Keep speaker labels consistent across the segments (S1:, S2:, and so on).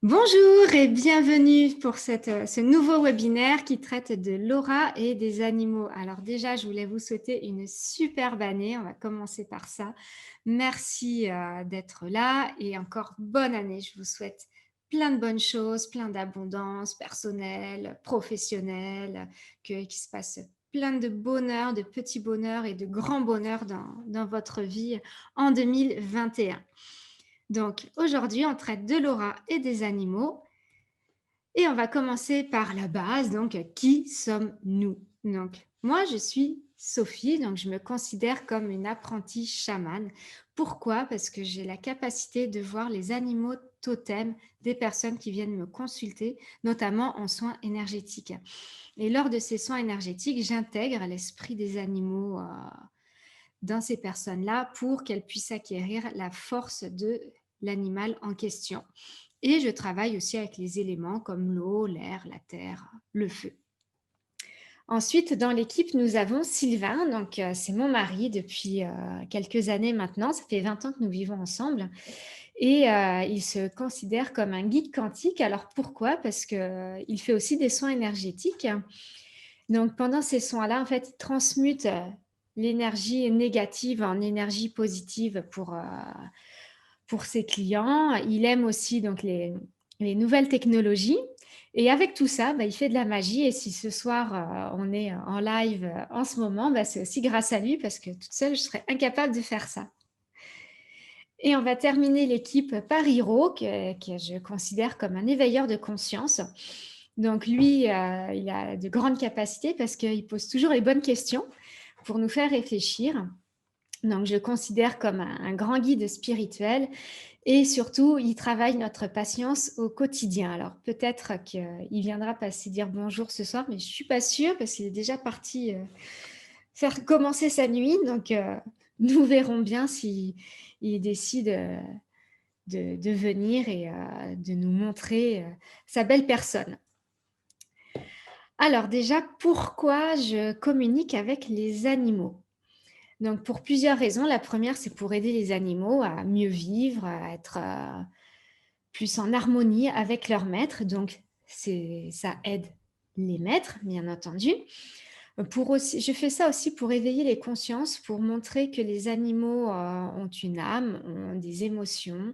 S1: Bonjour et bienvenue pour ce nouveau webinaire qui traite de l'aura et des animaux. Alors déjà, je voulais vous souhaiter une superbe année. On va commencer par ça. Merci d'être là et encore bonne année. Je vous souhaite plein de bonnes choses, plein d'abondance personnelle, professionnelle, qu'il se passe plein de bonheur, de petits bonheurs et de grands bonheurs dans votre vie en 2021. Donc aujourd'hui, on traite de l'aura et des animaux. Et on va commencer par la base. Donc, qui sommes-nous? Donc, moi, je suis Sophie, donc je me considère comme une apprentie chamane. Pourquoi? Parce que j'ai la capacité de voir les animaux totems des personnes qui viennent me consulter, notamment en soins énergétiques. Et lors de ces soins énergétiques, j'intègre l'esprit des animaux dans ces personnes-là pour qu'elles puissent acquérir la force de l'animal en question. Et je travaille aussi avec les éléments comme l'eau, l'air, la terre, le feu. Ensuite, dans l'équipe, nous avons Sylvain, donc c'est mon mari depuis quelques années maintenant, ça fait 20 ans que nous vivons ensemble, et il se considère comme un guide quantique. Alors pourquoi? Parce qu'il fait aussi des soins énergétiques. Donc pendant ces soins-là, en fait, il transmute l'énergie négative en énergie positive pour ses clients. Il aime aussi donc les nouvelles technologies. Et avec tout ça, il fait de la magie. Et si ce soir, on est en live en ce moment, c'est aussi grâce à lui parce que toute seule, je serais incapable de faire ça. Et on va terminer l'équipe par Hiro, que je considère comme un éveilleur de conscience. Donc lui, il a de grandes capacités parce qu'il pose toujours les bonnes questions pour nous faire réfléchir. Donc je le considère comme un grand guide spirituel. Et surtout, il travaille notre patience au quotidien. Alors peut-être qu'il viendra passer dire bonjour ce soir, mais je ne suis pas sûre parce qu'il est déjà parti faire commencer sa nuit. Donc nous verrons bien s'il décide de venir et de nous montrer sa belle personne. Alors déjà, pourquoi je communique avec les animaux? Donc pour plusieurs raisons. La première, c'est pour aider les animaux à mieux vivre, à être plus en harmonie avec leur maître. Donc, ça aide les maîtres, bien entendu. Je fais ça aussi pour éveiller les consciences, pour montrer que les animaux ont une âme, ont des émotions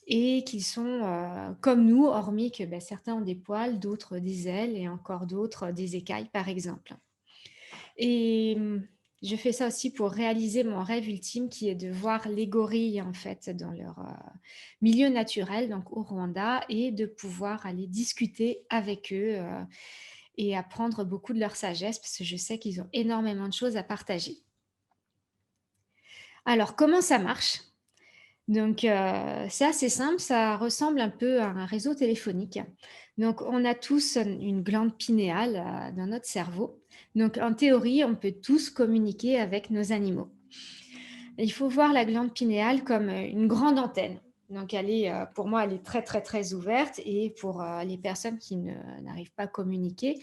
S1: et qu'ils sont comme nous, hormis que certains ont des poils, d'autres des ailes et encore d'autres des écailles, par exemple. Et je fais ça aussi pour réaliser mon rêve ultime qui est de voir les gorilles en fait dans leur milieu naturel, donc au Rwanda, et de pouvoir aller discuter avec eux et apprendre beaucoup de leur sagesse parce que je sais qu'ils ont énormément de choses à partager. Alors, comment ça marche? Donc, c'est assez simple, ça ressemble un peu à un réseau téléphonique. Donc, on a tous une glande pinéale dans notre cerveau. Donc, en théorie, on peut tous communiquer avec nos animaux. Il faut voir la glande pinéale comme une grande antenne. Donc, pour moi, elle est très, très, très ouverte. Et pour les personnes qui n'arrivent pas à communiquer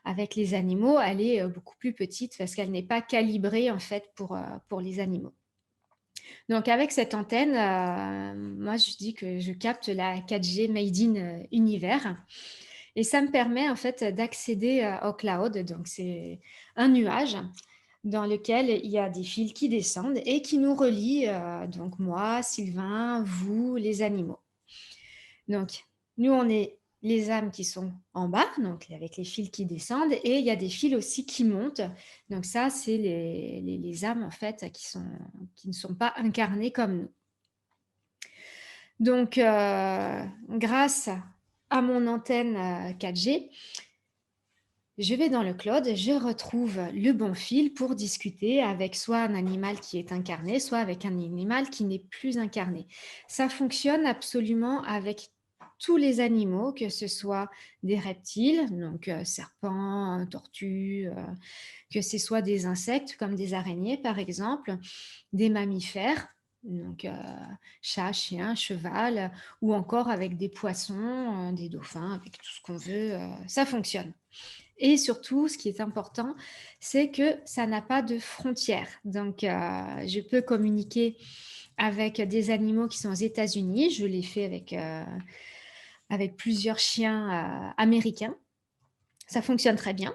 S1: avec les animaux, elle est beaucoup plus petite parce qu'elle n'est pas calibrée, en fait, pour les animaux. Donc, avec cette antenne, moi, je dis que je capte la 4G Made in Univers. Et ça me permet, en fait, d'accéder au cloud. Donc, c'est un nuage dans lequel il y a des fils qui descendent et qui nous relient, donc moi, Sylvain, vous, les animaux. Donc, nous, on est les âmes qui sont en bas, donc avec les fils qui descendent, et il y a des fils aussi qui montent. Donc ça, c'est les âmes, en fait, qui ne sont pas incarnées comme nous. Donc, grâce à mon antenne 4G, je vais dans le cloud, je retrouve le bon fil pour discuter avec soit un animal qui est incarné, soit avec un animal qui n'est plus incarné. Ça fonctionne absolument avec tous les animaux, que ce soit des reptiles, donc serpents, tortues, que ce soit des insectes comme des araignées par exemple, des mammifères, donc chat, chien, cheval, ou encore avec des poissons, des dauphins, avec tout ce qu'on veut, ça fonctionne. Et surtout, ce qui est important, c'est que ça n'a pas de frontières. Donc, je peux communiquer avec des animaux qui sont aux États-Unis. Je l'ai fait avec avec plusieurs chiens américains. Ça fonctionne très bien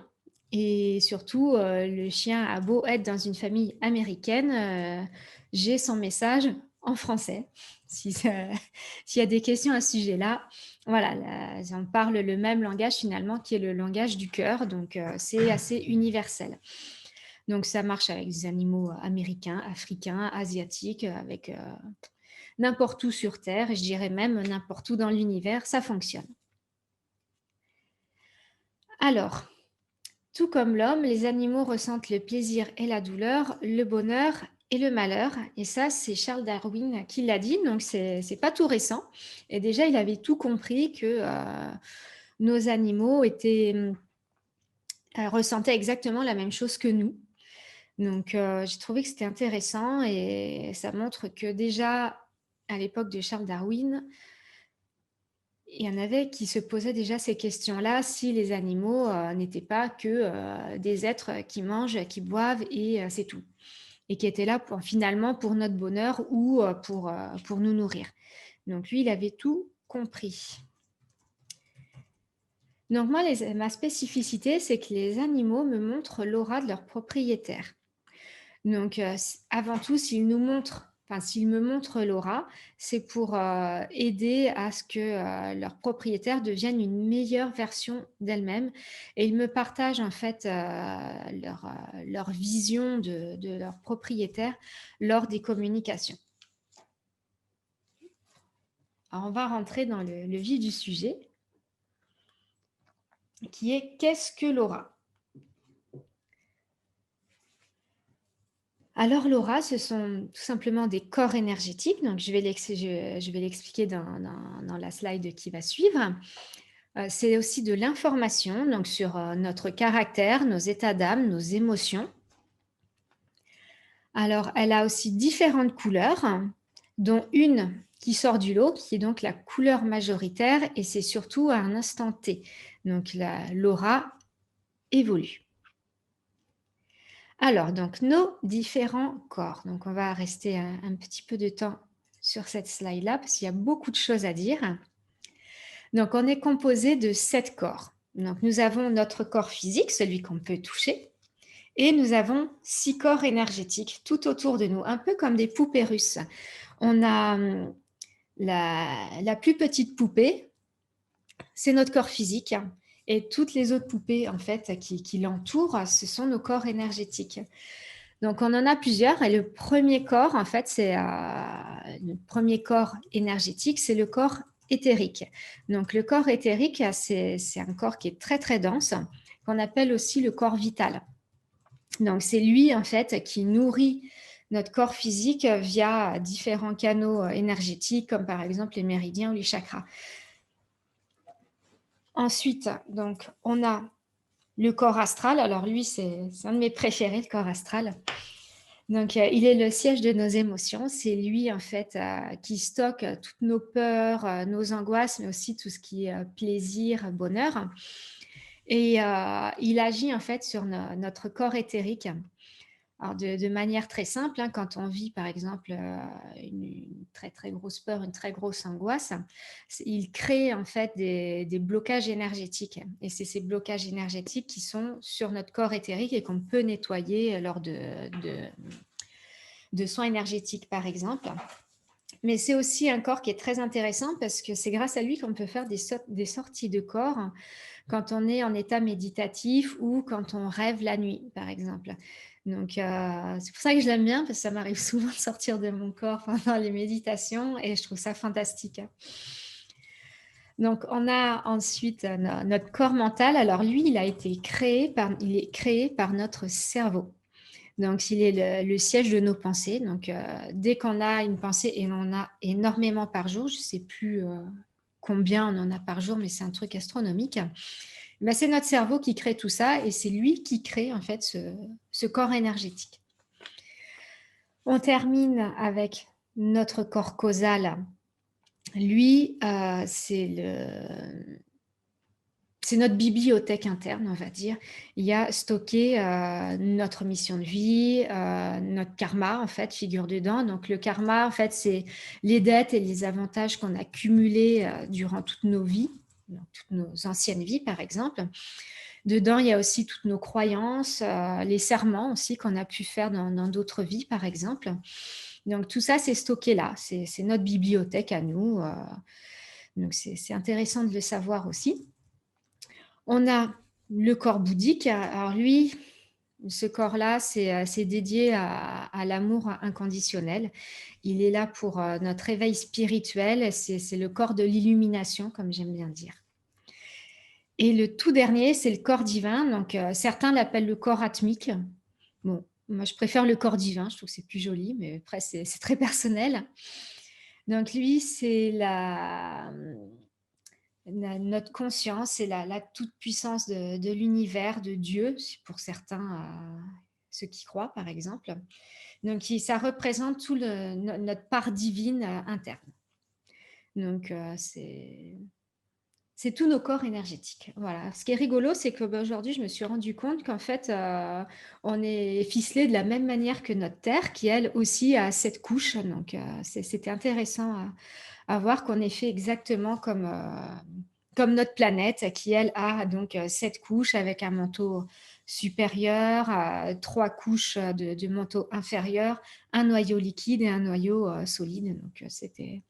S1: et surtout, le chien a beau être dans une famille américaine, j'ai son message en français. Si ça s'il y a des questions à ce sujet-là, voilà, là, on parle le même langage finalement qui est le langage du cœur, donc c'est assez universel. Donc ça marche avec des animaux américains, africains, asiatiques, avec, n'importe où sur terre et je dirais même n'importe où dans l'univers, ça fonctionne. Alors, tout comme l'homme, les animaux ressentent le plaisir et la douleur, le bonheur et le malheur. Et ça, c'est Charles Darwin qui l'a dit, donc c'est pas tout récent. Et déjà, il avait tout compris que nos animaux ressentaient exactement la même chose que nous. Donc, j'ai trouvé que c'était intéressant et ça montre que déjà, à l'époque de Charles Darwin, il y en avait qui se posaient déjà ces questions-là si les animaux n'étaient pas que des êtres qui mangent, qui boivent et c'est tout. Et qui étaient là finalement pour notre bonheur ou pour nous nourrir. Donc lui, il avait tout compris. Donc moi, ma spécificité, c'est que les animaux me montrent l'aura de leur propriétaire. Donc, avant tout, s'ils me montrent l'aura, c'est pour aider à ce que leur propriétaire devienne une meilleure version d'elle-même. Et ils me partagent en fait leur vision de leur propriétaire lors des communications. Alors, on va rentrer dans le vif du sujet, qui est qu'est-ce que l'aura? Alors l'aura, ce sont tout simplement des corps énergétiques, donc je vais l'expliquer dans la slide qui va suivre. C'est aussi de l'information, donc sur notre caractère, nos états d'âme, nos émotions. Alors elle a aussi différentes couleurs, dont une qui sort du lot, qui est donc la couleur majoritaire, et c'est surtout à un instant T. Donc l'aura évolue. Alors, donc, nos différents corps. Donc, on va rester un petit peu de temps sur cette slide-là parce qu'il y a beaucoup de choses à dire. Donc, on est composé de 7 corps. Donc, nous avons notre corps physique, celui qu'on peut toucher, et nous avons 6 corps énergétiques tout autour de nous, un peu comme des poupées russes. On a la plus petite poupée, c'est notre corps physique, et toutes les autres poupées en fait qui l'entourent, ce sont nos corps énergétiques. Donc, on en a plusieurs et le premier corps, en fait, le premier corps énergétique, c'est le corps éthérique. Donc, le corps éthérique, c'est un corps qui est très, très dense, qu'on appelle aussi le corps vital. Donc, c'est lui, en fait, qui nourrit notre corps physique via différents canaux énergétiques, comme par exemple les méridiens ou les chakras. Ensuite, donc, on a le corps astral. Alors, lui, c'est un de mes préférés, le corps astral. Donc, il est le siège de nos émotions. C'est lui, en fait, qui stocke toutes nos peurs, nos angoisses, mais aussi tout ce qui est plaisir, bonheur. Et il agit, en fait, sur notre corps éthérique. Alors, de manière très simple, hein, quand on vit, par exemple, une très, très grosse peur, une très grosse angoisse, il crée, en fait, des blocages énergétiques. Et c'est ces blocages énergétiques qui sont sur notre corps éthérique et qu'on peut nettoyer lors de soins énergétiques, par exemple. Mais c'est aussi un corps qui est très intéressant parce que c'est grâce à lui qu'on peut faire des sorties de corps quand on est en état méditatif ou quand on rêve la nuit, par exemple. Donc, c'est pour ça que je l'aime bien, parce que ça m'arrive souvent de sortir de mon corps pendant les méditations et je trouve ça fantastique. Donc, on a ensuite notre corps mental. Alors, lui, il est créé par notre cerveau. Donc, il est le siège de nos pensées. Donc, dès qu'on a une pensée, et on en a énormément par jour, je ne sais plus combien on en a par jour, mais c'est un truc astronomique. Ben, c'est notre cerveau qui crée tout ça et c'est lui qui crée en fait ce corps énergétique. On termine avec notre corps causal. Lui, c'est c'est notre bibliothèque interne, on va dire. Il y a stocké notre mission de vie, notre karma, en fait, figure dedans. Donc, le karma, en fait, c'est les dettes et les avantages qu'on a cumulés durant toutes nos vies, donc toutes nos anciennes vies, par exemple. Dedans, il y a aussi toutes nos croyances, les serments aussi qu'on a pu faire dans d'autres vies, par exemple. Donc, tout ça, c'est stocké là. C'est notre bibliothèque à nous. Donc, c'est intéressant de le savoir aussi. On a le corps bouddhique. Alors lui, ce corps-là, c'est dédié à l'amour inconditionnel. Il est là pour notre éveil spirituel. C'est le corps de l'illumination, comme j'aime bien dire. Et le tout dernier, c'est le corps divin. Donc, certains l'appellent le corps atmique. Bon, moi, je préfère le corps divin. Je trouve que c'est plus joli, mais après, c'est très personnel. Donc, lui, c'est notre conscience, c'est la toute-puissance de l'univers, de Dieu, pour certains, ceux qui croient, par exemple. Donc, ça représente tout notre part divine interne. Donc, c'est tous nos corps énergétiques. Voilà. Ce qui est rigolo, c'est qu'aujourd'hui, je me suis rendu compte qu'en fait, on est ficelé de la même manière que notre Terre, qui elle aussi a 7 couches. Donc, c'était intéressant à voir qu'on est fait exactement comme notre planète, qui elle a donc 7 couches avec un manteau supérieur, 3 couches de manteau inférieur, un noyau liquide et un noyau solide. Donc, c'était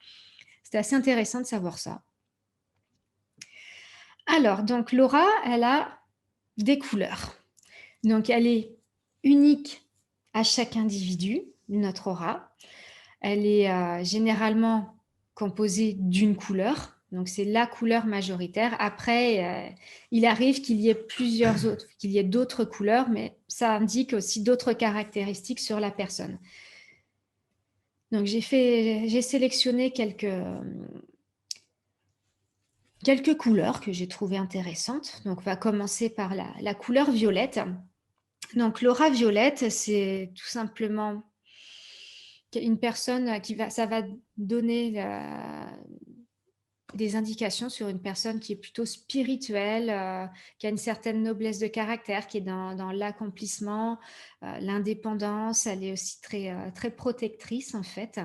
S1: assez intéressant de savoir ça. Alors, donc l'aura, elle a des couleurs. Donc, elle est unique à chaque individu, notre aura. Elle est généralement composée d'une couleur. Donc, c'est la couleur majoritaire. Après, il arrive qu'il y ait plusieurs autres, qu'il y ait d'autres couleurs, mais ça indique aussi d'autres caractéristiques sur la personne. Donc, j'ai sélectionné quelques couleurs que j'ai trouvées intéressantes. Donc, on va commencer par la couleur violette. Donc, l'aura violette, c'est tout simplement une personne ça va donner des indications sur une personne qui est plutôt spirituelle, qui a une certaine noblesse de caractère, qui est dans l'accomplissement, l'indépendance. Elle est aussi très protectrice, en fait.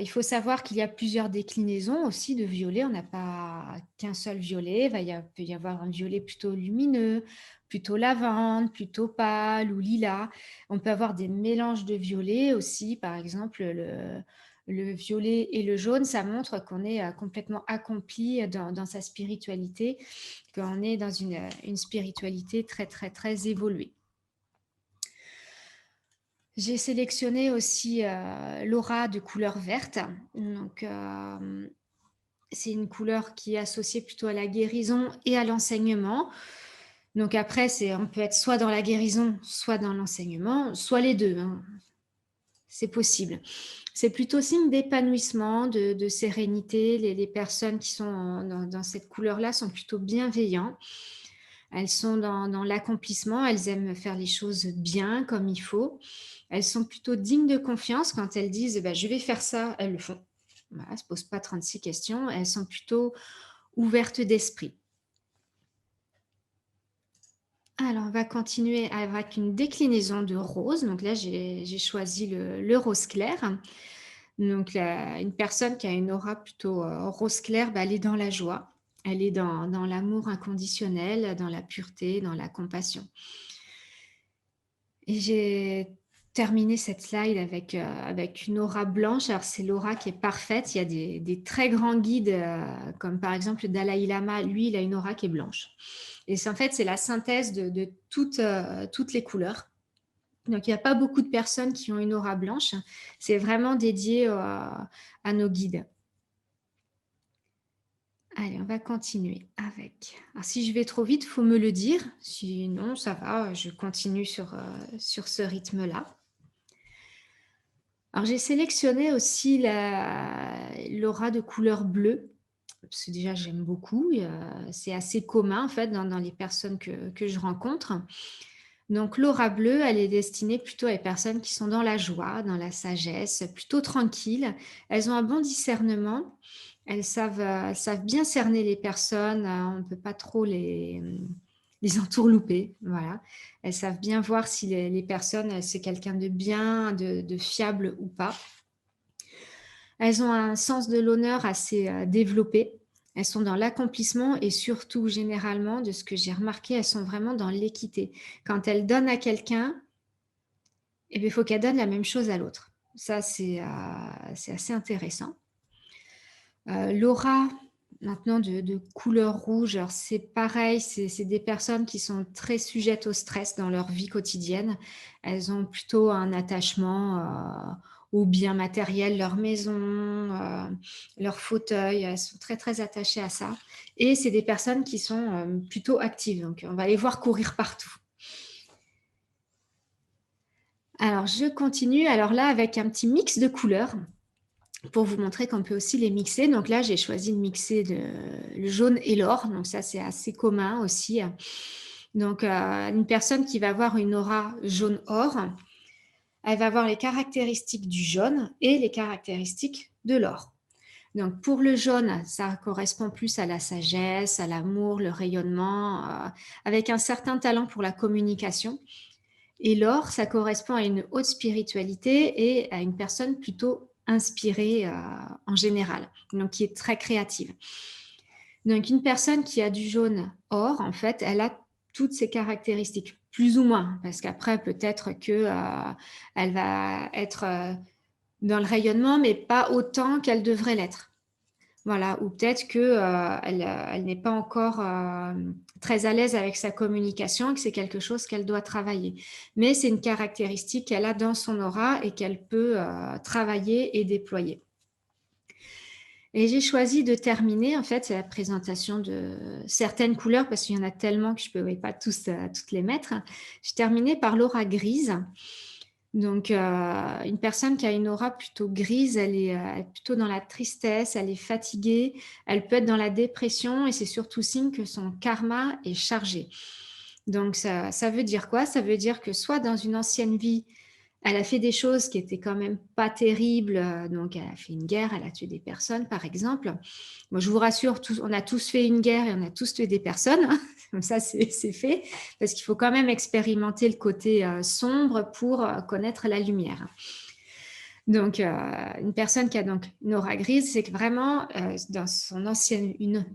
S1: Il faut savoir qu'il y a plusieurs déclinaisons aussi de violet. On n'a pas qu'un seul violet. Il peut y avoir un violet plutôt lumineux, plutôt lavande, plutôt pâle ou lilas. On peut avoir des mélanges de violets aussi. Par exemple, le violet et le jaune, ça montre qu'on est complètement accompli dans sa spiritualité, qu'on est dans une spiritualité très, très, très évoluée. J'ai sélectionné aussi l'aura de couleur verte. Donc, c'est une couleur qui est associée plutôt à la guérison et à l'enseignement. Donc après, on peut être soit dans la guérison, soit dans l'enseignement, soit les deux, hein. C'est possible. C'est plutôt signe d'épanouissement, de sérénité. Les personnes qui sont dans cette couleur-là sont plutôt bienveillantes. Elles sont dans l'accomplissement, elles aiment faire les choses bien, comme il faut. Elles sont plutôt dignes de confiance quand elles disent je vais faire ça, elles le font. Voilà, elles ne se posent pas 36 questions, elles sont plutôt ouvertes d'esprit. Alors, on va continuer avec une déclinaison de rose. Donc là, j'ai choisi le rose clair. Donc, une personne qui a une aura plutôt rose clair, elle est dans la joie. Elle est dans l'amour inconditionnel, dans la pureté, dans la compassion. Et j'ai terminé cette slide avec une aura blanche. Alors, c'est l'aura qui est parfaite. Il y a des très grands guides, comme par exemple le Dalai Lama. Lui, il a une aura qui est blanche. Et en fait, c'est la synthèse de toutes les couleurs. Donc, il n'y a pas beaucoup de personnes qui ont une aura blanche. C'est vraiment dédié à nos guides. Allez, on va continuer avec. Alors, si je vais trop vite, il faut me le dire. Sinon, ça va, je continue sur ce rythme-là. Alors, j'ai sélectionné aussi l'aura de couleur bleue. Parce que déjà, j'aime beaucoup. C'est assez commun, en fait, dans les personnes que je rencontre. Donc, l'aura bleue, elle est destinée plutôt à les personnes qui sont dans la joie, dans la sagesse, plutôt tranquilles. Elles ont un bon discernement. Elles savent bien cerner les personnes, on ne peut pas trop les entourlouper, voilà. Elles savent bien voir si les personnes, c'est quelqu'un de bien, de fiable ou pas. Elles ont un sens de l'honneur assez développé. Elles sont dans l'accomplissement et surtout, généralement, de ce que j'ai remarqué, elles sont vraiment dans l'équité. Quand elles donnent à quelqu'un, eh bien, il faut qu'elles donnent la même chose à l'autre. Ça, c'est assez intéressant. L'aura, maintenant, de couleur rouge, alors c'est pareil, c'est des personnes qui sont très sujettes au stress dans leur vie quotidienne. Elles ont plutôt un attachement aux biens matériels, leur maison, leur fauteuil. Elles sont très, très attachées à ça. Et c'est des personnes qui sont plutôt actives. Donc, on va les voir courir partout. Alors, je continue. Alors là, avec un petit mix de couleurs pour vous montrer qu'on peut aussi les mixer. Donc là, j'ai choisi de mixer le jaune et l'or. Donc ça, c'est assez commun aussi. Donc, une personne qui va avoir une aura jaune-or, elle va avoir les caractéristiques du jaune et les caractéristiques de l'or. Donc, pour le jaune, ça correspond plus à la sagesse, à l'amour, le rayonnement, avec un certain talent pour la communication. Et l'or, ça correspond à une haute spiritualité et à une personne plutôt inspirée en général, donc qui est très créative. Donc une personne qui a du jaune or, en fait, elle a toutes ces caractéristiques, plus ou moins, parce qu'après peut-être que elle va être dans le rayonnement, mais pas autant qu'elle devrait l'être. Voilà, ou peut-être qu'elle n'est pas encore très à l'aise avec sa communication et que c'est quelque chose qu'elle doit travailler. Mais c'est une caractéristique qu'elle a dans son aura et qu'elle peut travailler et déployer. Et j'ai choisi de terminer, en fait, c'est la présentation de certaines couleurs, parce qu'il y en a tellement que je ne pouvais pas toutes les mettre. J'ai terminé par l'aura grise. Donc, une personne qui a une aura plutôt grise, elle est plutôt dans la tristesse, elle est fatiguée, elle peut être dans la dépression et c'est surtout signe que son karma est chargé. Donc, ça veut dire quoi? Ça veut dire que soit dans une ancienne vie, elle a fait des choses qui étaient quand même pas terribles, donc elle a fait une guerre, elle a tué des personnes, par exemple. Moi, je vous rassure, on a tous fait une guerre et on a tous tué des personnes, hein. Comme ça, c'est fait, parce qu'il faut quand même expérimenter le côté sombre pour connaître la lumière. Donc, une personne qui a donc une aura grise, c'est que vraiment, dans son une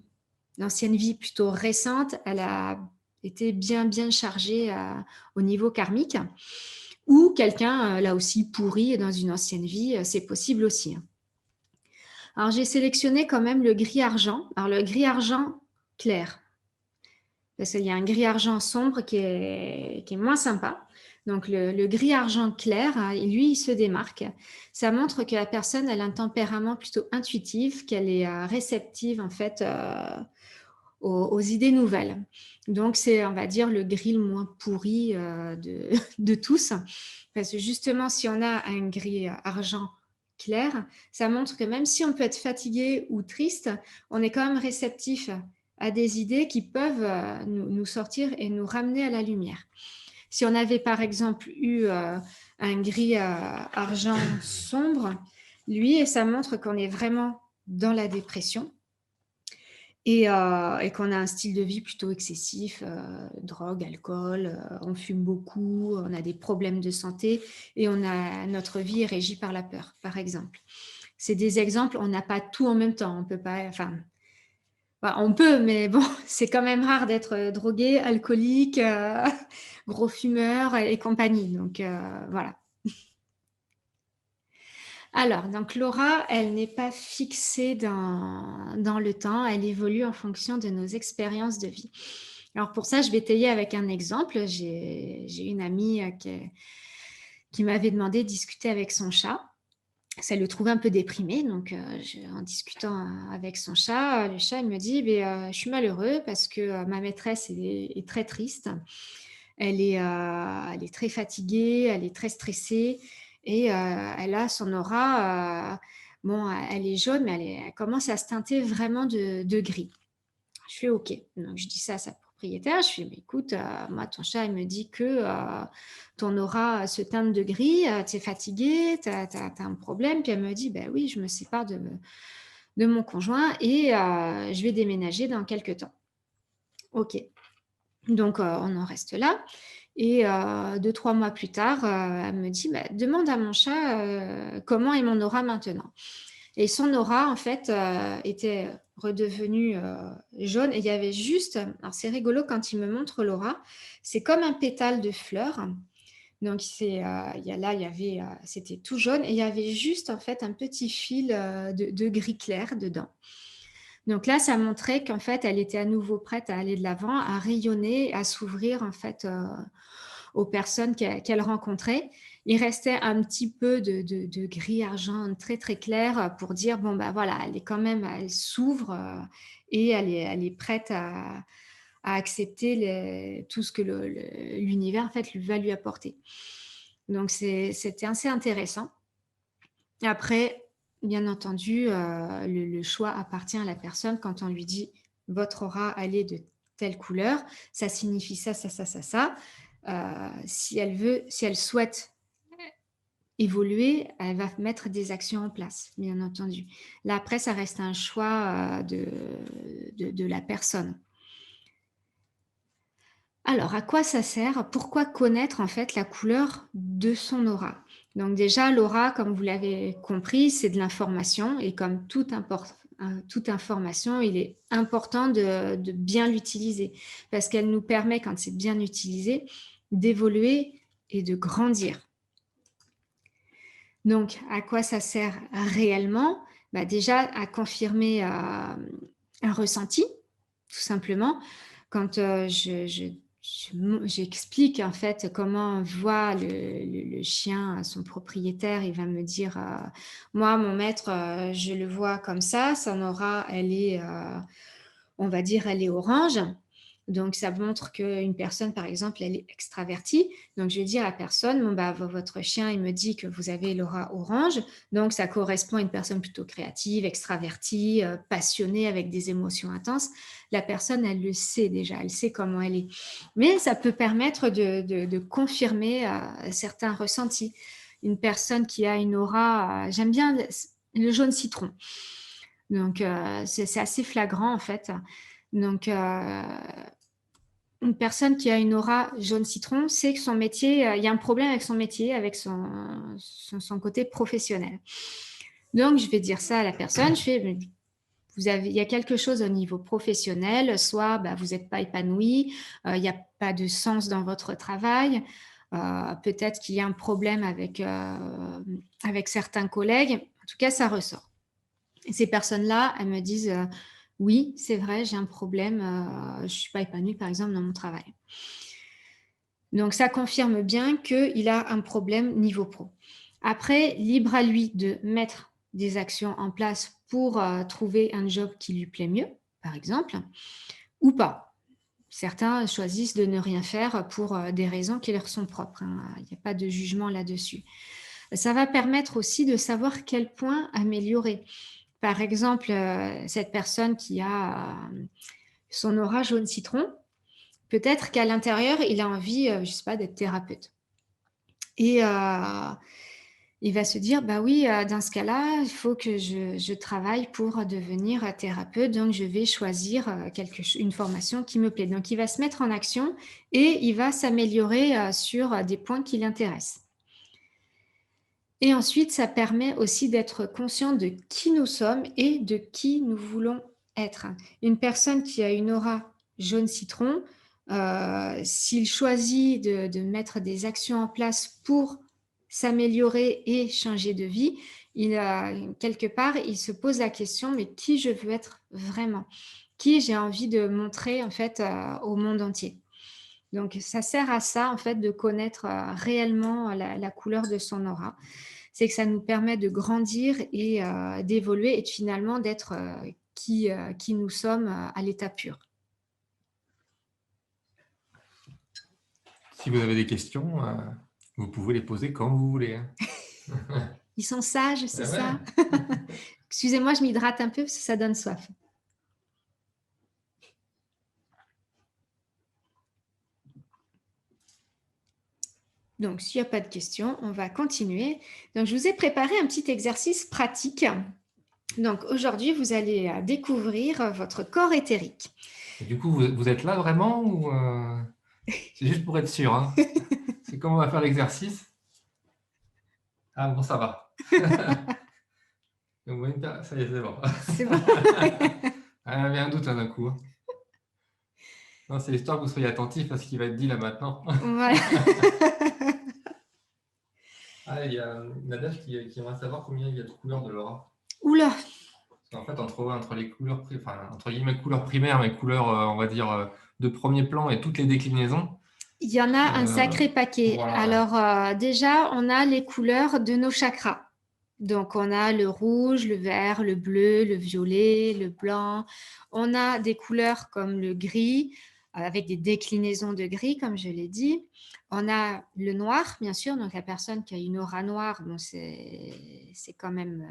S1: ancienne vie plutôt récente, elle a été bien, bien chargée au niveau karmique. Ou quelqu'un, là aussi, pourri dans une ancienne vie, c'est possible aussi. Alors, j'ai sélectionné quand même le gris-argent. Alors, le gris-argent clair, parce qu'il y a un gris-argent sombre qui est moins sympa. Donc, le gris-argent clair, lui, il se démarque. Ça montre que la personne, elle a un tempérament plutôt intuitif, qu'elle est réceptive, en fait, aux idées nouvelles. Donc, c'est, on va dire, le gris le moins pourri de tous. Parce que justement, si on a un gris argent clair, ça montre que même si on peut être fatigué ou triste, on est quand même réceptif à des idées qui peuvent nous sortir et nous ramener à la lumière. Si on avait par exemple eu un gris argent sombre, lui, ça montre qu'on est vraiment dans la dépression et qu'on a un style de vie plutôt excessif, drogue, alcool, on fume beaucoup, on a des problèmes de santé et notre vie est régie par la peur, par exemple. C'est des exemples, on n'a pas tout en même temps, on peut pas, enfin, on peut, mais bon, c'est quand même rare d'être drogué, alcoolique, gros fumeur et compagnie. Donc voilà. Alors, donc l'aura, elle n'est pas fixée dans le temps, elle évolue en fonction de nos expériences de vie. Alors pour ça, je vais étayer avec un exemple. J'ai une amie qui m'avait demandé de discuter avec son chat. Ça le trouvait un peu déprimé, donc en discutant avec son chat, le chat il me dit je suis malheureux parce que ma maîtresse est très triste, elle est très fatiguée, elle est très stressée et elle a son aura, bon, elle est jaune, mais elle commence à se teinter vraiment de gris. Je fais OK. Donc, je dis ça à sa propriétaire. Je fais, mais écoute, moi, ton chat, il me dit que ton aura se teinte de gris, tu es fatiguée, tu as un problème. Puis elle me dit, ben oui, je me sépare de mon conjoint et je vais déménager dans quelques temps. OK. Donc, on en reste là et 2-3 mois plus tard, elle me dit: «Bah, demande à mon chat, comment est mon aura maintenant?» Et son aura, en fait, était redevenue, jaune et il y avait juste alors c'est rigolo quand il me montre l'aura, c'est comme un pétale de fleur. Donc il y avait, c'était tout jaune et il y avait juste, en fait, un petit fil, de gris clair dedans. Donc là, ça montrait qu'en fait, elle était à nouveau prête à aller de l'avant, à rayonner, à s'ouvrir, en fait, aux personnes qu'elle rencontrait. Il restait un petit peu de gris argent très, très clair, pour dire: «Bon, bah, voilà, elle est quand même elle s'ouvre, et elle est prête à accepter tout ce que l'univers, en fait, va lui apporter». Donc c'était assez intéressant. Après, bien entendu, le choix appartient à la personne quand on lui dit: «Votre aura, elle est de telle couleur, ça signifie ça, ça, ça, ça, ça». Si elle souhaite évoluer, elle va mettre des actions en place, bien entendu. Là, après, ça reste un choix, de la personne. Alors, à quoi ça sert? Pourquoi connaître en fait la couleur de son aura? Donc déjà, l'aura, comme vous l'avez compris, c'est de l'information et comme toute information, il est important de bien l'utiliser parce qu'elle nous permet, quand c'est bien utilisé, d'évoluer et de grandir. Donc, à quoi ça sert réellement? Bah, déjà, à confirmer un ressenti, tout simplement. Quand j'explique en fait comment voit le chien son propriétaire, il va me dire moi, mon maître, je le vois comme ça, son aura, elle est, on va dire, elle est orange. Donc, ça montre qu'une personne, par exemple, elle est extravertie. Donc, je vais dire à la personne, bon, bah, votre chien, il me dit que vous avez l'aura orange. Donc, ça correspond à une personne plutôt créative, extravertie, passionnée, avec des émotions intenses. La personne, elle le sait déjà, elle sait comment elle est. Mais ça peut permettre de confirmer certains ressentis. Une personne qui a une aura, j'aime bien le jaune citron. Donc, c'est assez flagrant, en fait. Donc, une personne qui a une aura jaune citron sait que son métier, il y a un problème avec son métier, avec son côté professionnel. Donc, je vais dire ça à la personne, je fais: il y a quelque chose au niveau professionnel, soit bah, vous n'êtes pas épanoui, il n'y a pas de sens dans votre travail, peut-être qu'il y a un problème avec certains collègues. En tout cas, ça ressort. Et ces personnes-là, elles me disent oui, c'est vrai, j'ai un problème, je ne suis pas épanouie, par exemple, dans mon travail. Donc, ça confirme bien qu'il a un problème niveau pro. Après, libre à lui de mettre des actions en place pour trouver un job qui lui plaît mieux, par exemple, ou pas. Certains choisissent de ne rien faire pour des raisons qui leur sont propres, hein. Il n'y a pas de jugement là-dessus. Ça va permettre aussi de savoir quel point améliorer. Par exemple, cette personne qui a son aura jaune citron, peut-être qu'à l'intérieur, il a envie, je ne sais pas, d'être thérapeute. Et il va se dire, bah oui, dans ce cas-là, il faut que je travaille pour devenir thérapeute, donc je vais choisir une formation qui me plaît. Donc il va se mettre en action et il va s'améliorer sur des points qui l'intéressent. Et ensuite, ça permet aussi d'être conscient de qui nous sommes et de qui nous voulons être. Une personne qui a une aura jaune citron, s'il choisit de mettre des actions en place pour s'améliorer et changer de vie, quelque part, il se pose la question, mais qui je veux être vraiment? Qui j'ai envie de montrer en fait au monde entier? Donc ça sert à ça en fait de connaître réellement la couleur de son aura. C'est que ça nous permet de grandir et d'évoluer et finalement d'être qui nous sommes à l'état pur.
S2: Si vous avez des questions, vous pouvez les poser quand vous voulez, hein.
S1: Ils sont sages, c'est
S2: Ah
S1: ça?
S2: ouais.
S1: Excusez-moi, je m'hydrate un peu parce que ça donne soif. Donc, s'il n'y a pas de questions, on va continuer. Donc, je vous ai préparé un petit exercice pratique Donc aujourd'hui, vous allez découvrir votre corps éthérique.
S2: Et du coup, vous êtes là vraiment ou c'est juste pour être sûr, hein? C'est quand on va faire l'exercice? Ah bon, ça va. Donc, ça y est, c'est bon.
S1: C'est bon?
S2: Ah, il y avait un doute, hein, d'un coup, hein. Non, c'est histoire que vous soyez attentifs à ce qui va être dit là maintenant.
S1: Voilà.
S2: Ah, il y a Nadège qui aimerait savoir combien il y a de couleurs de l'aura.
S1: Oula,
S2: Parce qu'en fait, entre les couleurs, enfin, entre guillemets, couleurs primaires, mais couleurs, on va dire, de premier plan et toutes les déclinaisons,
S1: il y en a un sacré paquet.
S2: voilà, ouais.
S1: Alors déjà, on a les couleurs de nos chakras. Donc on a le rouge, le vert, le bleu, le violet, le blanc. On a des couleurs comme le gris, avec des déclinaisons de gris, comme je l'ai dit. On a le noir, bien sûr. Donc la personne qui a une aura noire, bon, c'est quand même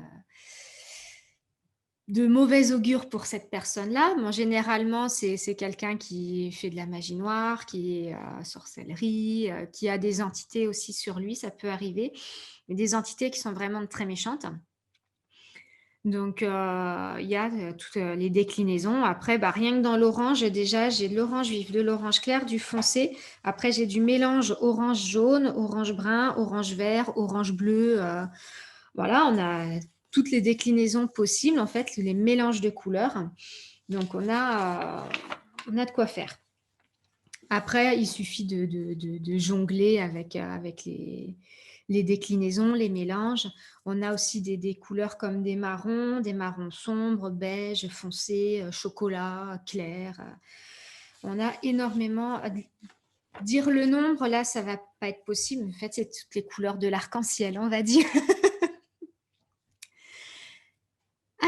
S1: de mauvais augure pour cette personne-là. Bon, généralement, c'est quelqu'un qui fait de la magie noire, qui est sorcellerie, qui a des entités aussi sur lui, ça peut arriver. Mais des entités qui sont vraiment très méchantes. Donc, il y a toutes les déclinaisons. Après, bah, rien que dans l'orange, déjà, j'ai de l'orange vif, de l'orange clair, du foncé. Après, j'ai du mélange orange jaune, orange brun, orange vert, orange bleu. Voilà, on a toutes les déclinaisons possibles, en fait, les mélanges de couleurs. Donc, on a de quoi faire. Après, il suffit de jongler avec les déclinaisons, les mélanges. On a aussi des couleurs comme des marrons sombres, beige, foncé, chocolat, clair. On a énormément. Dire le nombre, là, ça va pas être possible. En fait, c'est toutes les couleurs de l'arc-en-ciel, on va dire.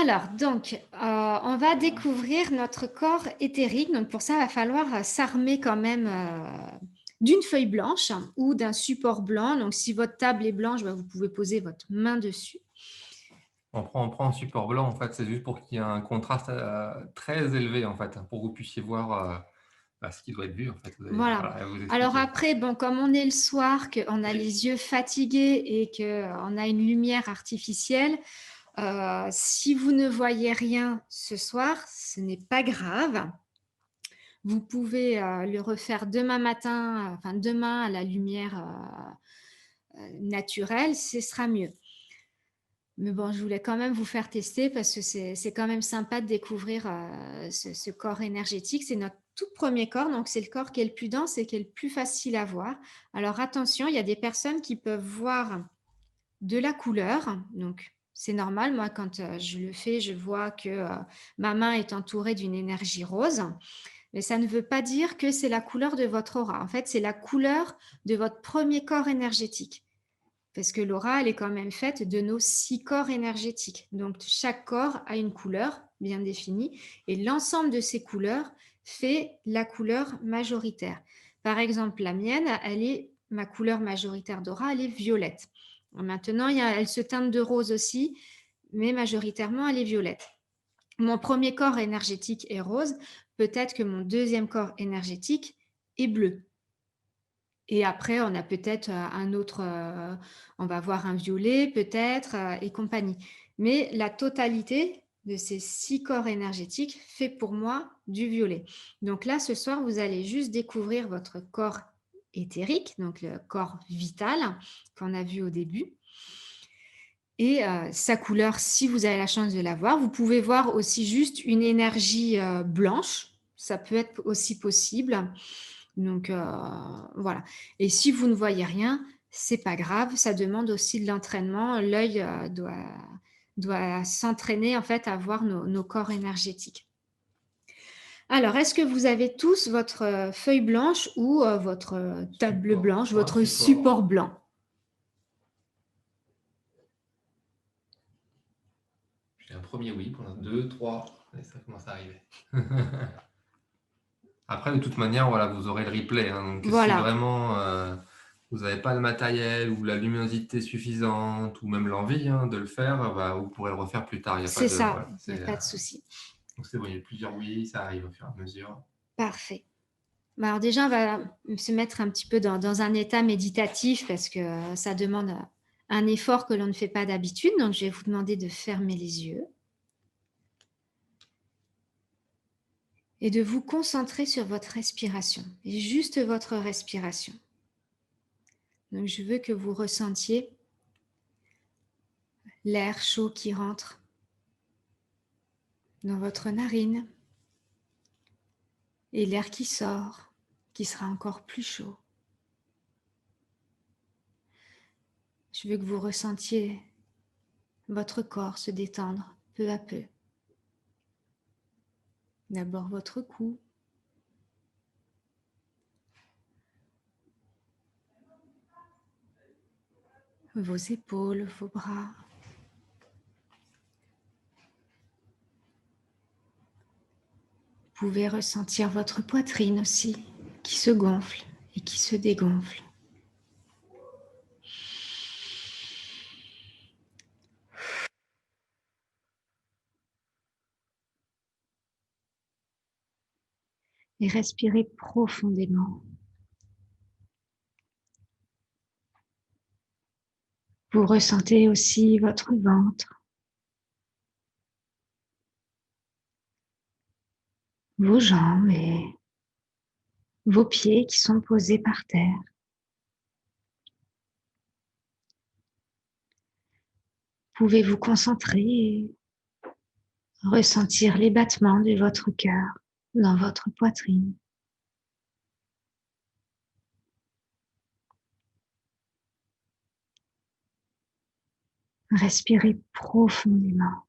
S1: Alors, donc, on va découvrir notre corps éthérique. Donc, pour ça, il va falloir s'armer quand même d'une feuille blanche ou d'un support blanc. Donc, si votre table est blanche, bah, vous pouvez poser votre main dessus.
S2: On prend un support blanc, en fait, c'est juste pour qu'il y ait un contraste très élevé, en fait, hein, pour que vous puissiez voir ce qui doit être vu, en fait.
S1: Voilà.
S2: Voilà, vous
S1: Alors
S2: expliquer.
S1: après, bon, comme on est le soir, qu'on a les yeux fatigués et qu'on a une lumière artificielle, si vous ne voyez rien ce soir, ce n'est pas grave. Vous pouvez le refaire demain matin, enfin demain à la lumière naturelle, ce sera mieux. Mais bon, je voulais quand même vous faire tester parce que c'est quand même sympa de découvrir ce corps énergétique. C'est notre tout premier corps, donc c'est le corps qui est le plus dense et qui est le plus facile à voir. Alors attention, il y a des personnes qui peuvent voir de la couleur, donc c'est normal. Moi, quand je le fais, je vois que ma main est entourée d'une énergie rose. Mais ça ne veut pas dire que c'est la couleur de votre aura. En fait, c'est la couleur de votre premier corps énergétique. Parce que l'aura, elle est quand même faite de nos 6 corps énergétiques. Donc, chaque corps a une couleur bien définie et l'ensemble de ces couleurs fait la couleur majoritaire. Par exemple, la mienne, ma couleur majoritaire d'aura, elle est violette. Maintenant, elle se teinte de rose aussi, mais majoritairement, elle est violette. Mon premier corps énergétique est rose, peut-être que mon deuxième corps énergétique est bleu. Et après, on a peut-être un autre, on va voir un violet peut-être et compagnie. Mais la totalité de ces 6 corps énergétiques fait pour moi du violet. Donc là, ce soir, vous allez juste découvrir votre corps éthérique, donc le corps vital qu'on a vu au début. Et sa couleur, si vous avez la chance de la voir, vous pouvez voir aussi juste une énergie blanche. Ça peut être aussi possible. Donc voilà. Et si vous ne voyez rien, c'est pas grave. Ça demande aussi de l'entraînement. L'œil doit s'entraîner en fait à voir nos corps énergétiques. Alors, est-ce que vous avez tous votre feuille blanche ou votre table blanche, votre support blanc?
S2: J'ai un premier oui, pour un 2, 3, et ça commence à arriver. Après, de toute manière, voilà, vous aurez le replay, hein, donc si
S1: Voilà,
S2: vraiment vous n'avez pas le matériel ou la luminosité suffisante ou même l'envie de le faire, bah, vous pourrez le refaire plus tard. Il y a pas
S1: c'est
S2: de,
S1: ça.
S2: voilà,
S1: Il n'y a pas de souci.
S2: donc c'est bon, il y a plusieurs oui, ça arrive au fur et à mesure.
S1: Parfait. Bah, alors déjà, on va se mettre un petit peu dans un état méditatif parce que ça demande un effort que l'on ne fait pas d'habitude. Donc, je vais vous demander de fermer les yeux. et de vous concentrer sur votre respiration, et juste votre respiration. Donc je veux que vous ressentiez l'air chaud qui rentre dans votre narine et l'air qui sort, qui sera encore plus chaud. Je veux que vous ressentiez votre corps se détendre peu à peu. D'abord votre cou, vos épaules, vos bras. Vous pouvez ressentir votre poitrine aussi, qui se gonfle et qui se dégonfle. Et respirez profondément. Vous ressentez aussi votre ventre, vos jambes et vos pieds qui sont posés par terre. Pouvez vous concentrer et ressentir les battements de votre cœur dans votre poitrine. Respirez profondément.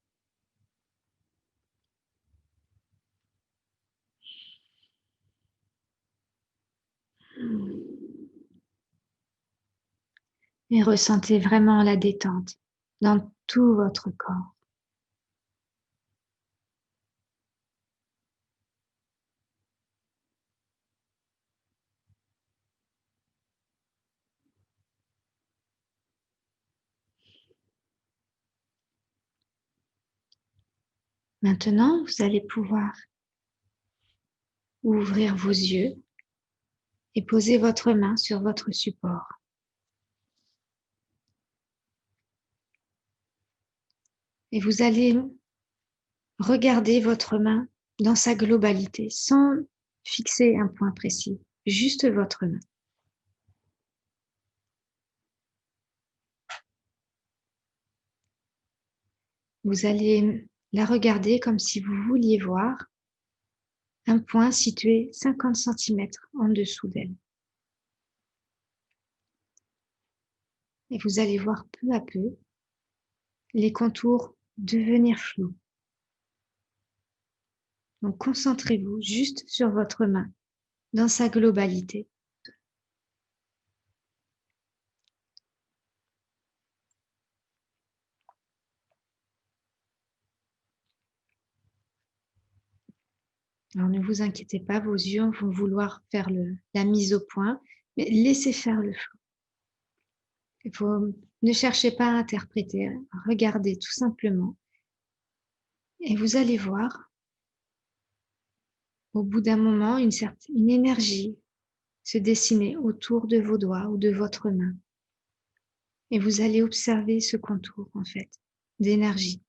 S1: Et ressentez vraiment la détente dans tout votre corps. Maintenant, vous allez pouvoir ouvrir vos yeux et poser votre main sur votre support. Et vous allez regarder votre main dans sa globalité, sans fixer un point précis, juste votre main. Vous allez la regarder comme si vous vouliez voir un point situé 50 cm en dessous d'elle. Et vous allez voir peu à peu les contours devenir flous. Donc concentrez-vous juste sur votre main dans sa globalité. Alors ne vous inquiétez pas, vos yeux vont vouloir faire la mise au point, mais laissez faire le flou. Ne cherchez pas à interpréter, regardez tout simplement. Et vous allez voir, au bout d'un moment, une énergie se dessiner autour de vos doigts ou de votre main. Et vous allez observer ce contour, en fait, d'énergie.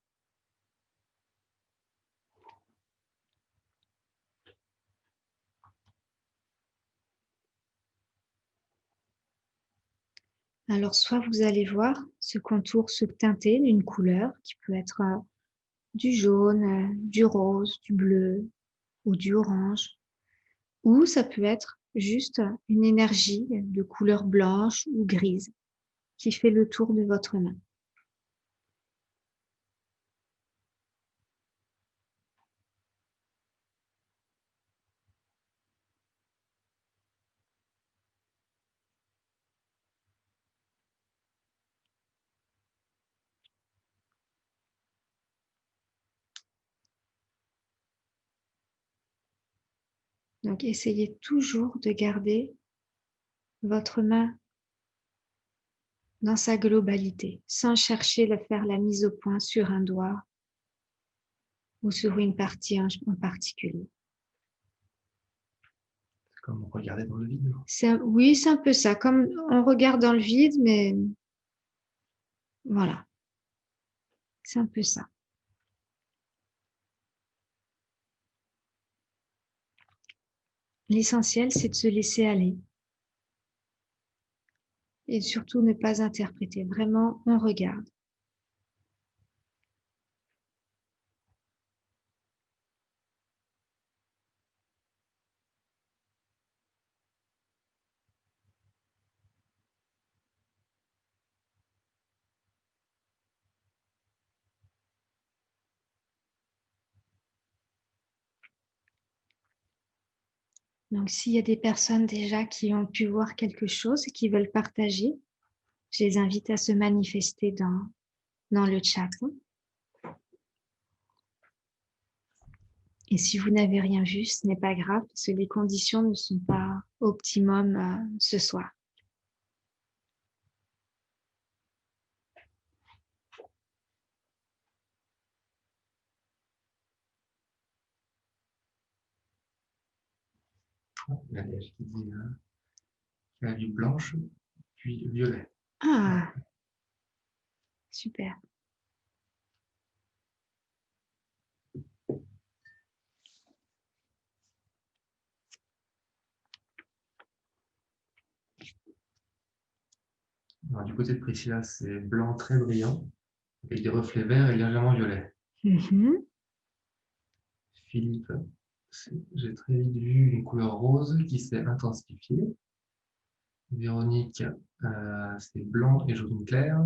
S1: Alors, soit vous allez voir ce contour se teinter d'une couleur qui peut être du jaune, du rose, du bleu ou du orange. Ou ça peut être juste une énergie de couleur blanche ou grise qui fait le tour de votre main. Donc, essayez toujours de garder votre main dans sa globalité, sans chercher à faire la mise au point sur un doigt ou sur une partie en particulier.
S2: C'est comme regarder dans le vide.
S1: Oui, c'est un peu ça, comme on regarde dans le vide, mais voilà, c'est un peu ça. L'essentiel, c'est de se laisser aller et surtout ne pas interpréter. Vraiment, on regarde. Donc, s'il y a des personnes déjà qui ont pu voir quelque chose et qui veulent partager, je les invite à se manifester dans le chat. Et si vous n'avez rien vu, ce n'est pas grave parce que les conditions ne sont pas optimum ce soir.
S2: Il y a qui dit qu'elle a vu blanche, puis violet.
S1: Ah, super.
S2: Alors, du côté de Priscilla, c'est blanc très brillant, avec des reflets verts et légèrement violets. Philippe, j'ai très vite vu une couleur rose qui s'est intensifiée. Véronique, c'est blanc et jaune clair.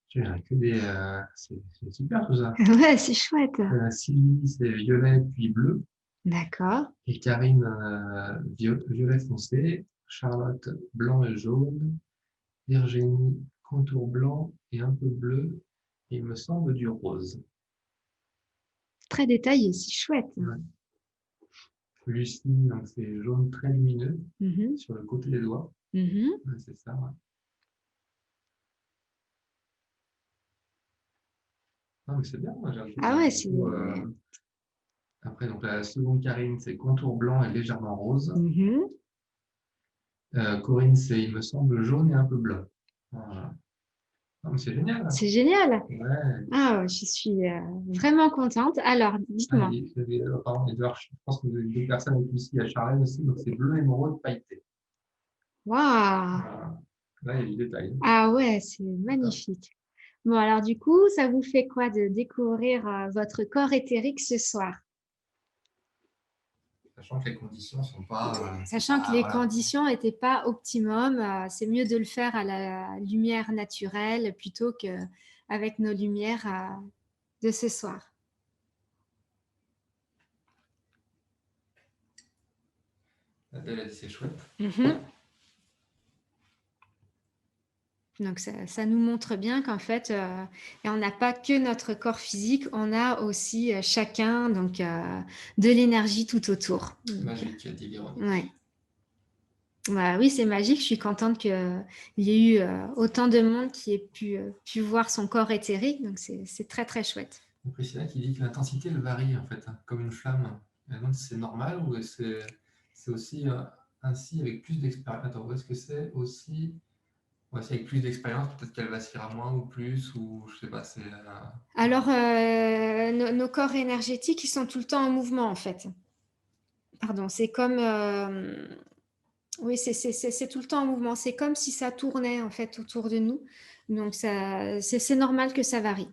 S2: Tu as que des. C'est super tout ça.
S1: Ouais, c'est chouette.
S2: Sylvie, c'est violet puis bleu.
S1: D'accord.
S2: Et Karine, violet foncé. Charlotte, blanc et jaune. Virginie, contour blanc et un peu bleu. Et il me semble du rose.
S1: Très détaillé, c'est chouette.
S2: Ouais. Lucie, donc c'est jaune très lumineux sur le côté des doigts. Ouais, c'est ça. Ouais. Non, mais c'est bien. Moi,
S1: Ah ouais, c'est.
S2: Après, donc la seconde Karine, c'est contour blanc et légèrement rose. Corinne, c'est, il me semble, jaune et un peu blanc. Voilà. Non, mais c'est génial.
S1: C'est génial.
S2: Ouais.
S1: Ah, je suis vraiment contente. Alors, dites-moi.
S2: Pardon, Edouard, je pense que vous avez deux personnes avec Lucie, il y a Charlène aussi, donc c'est bleu émeraude pailleté.
S1: Waouh.
S2: Voilà. Là, il y a du détail.
S1: Ah ouais, c'est magnifique. Bon, alors du coup, ça vous fait quoi de découvrir votre corps éthérique ce soir?
S2: Sachant que les conditions ne sont pas.
S1: Sachant que les conditions n'étaient pas optimum, c'est mieux de le faire à la lumière naturelle plutôt qu'avec nos lumières de ce soir.
S2: Adèle a dit c'est chouette.
S1: Donc, ça nous montre bien qu'en fait, et on n'a pas que notre corps physique, on a aussi chacun donc, de l'énergie tout autour.
S2: Magique, a dit Véronique.
S1: Ouais. Bah, oui, c'est magique. Je suis contente qu'il y ait eu autant de monde qui ait pu voir son corps éthérique. Donc, c'est très, très chouette.
S2: Priscilla qui dit que l'intensité, elle varie, en fait, hein, comme une flamme. Elle demande si c'est normal ou c'est aussi ainsi avec plus d'expérience. Attends, est-ce que c'est aussi avec plus d'expérience, peut-être qu'elle vacillera moins ou plus, ou je sais pas, c'est...
S1: Alors, nos corps énergétiques, ils sont tout le temps en mouvement, en fait. Pardon, c'est comme... oui, c'est tout le temps en mouvement. C'est comme si ça tournait, en fait, autour de nous. Donc, c'est normal que ça varie.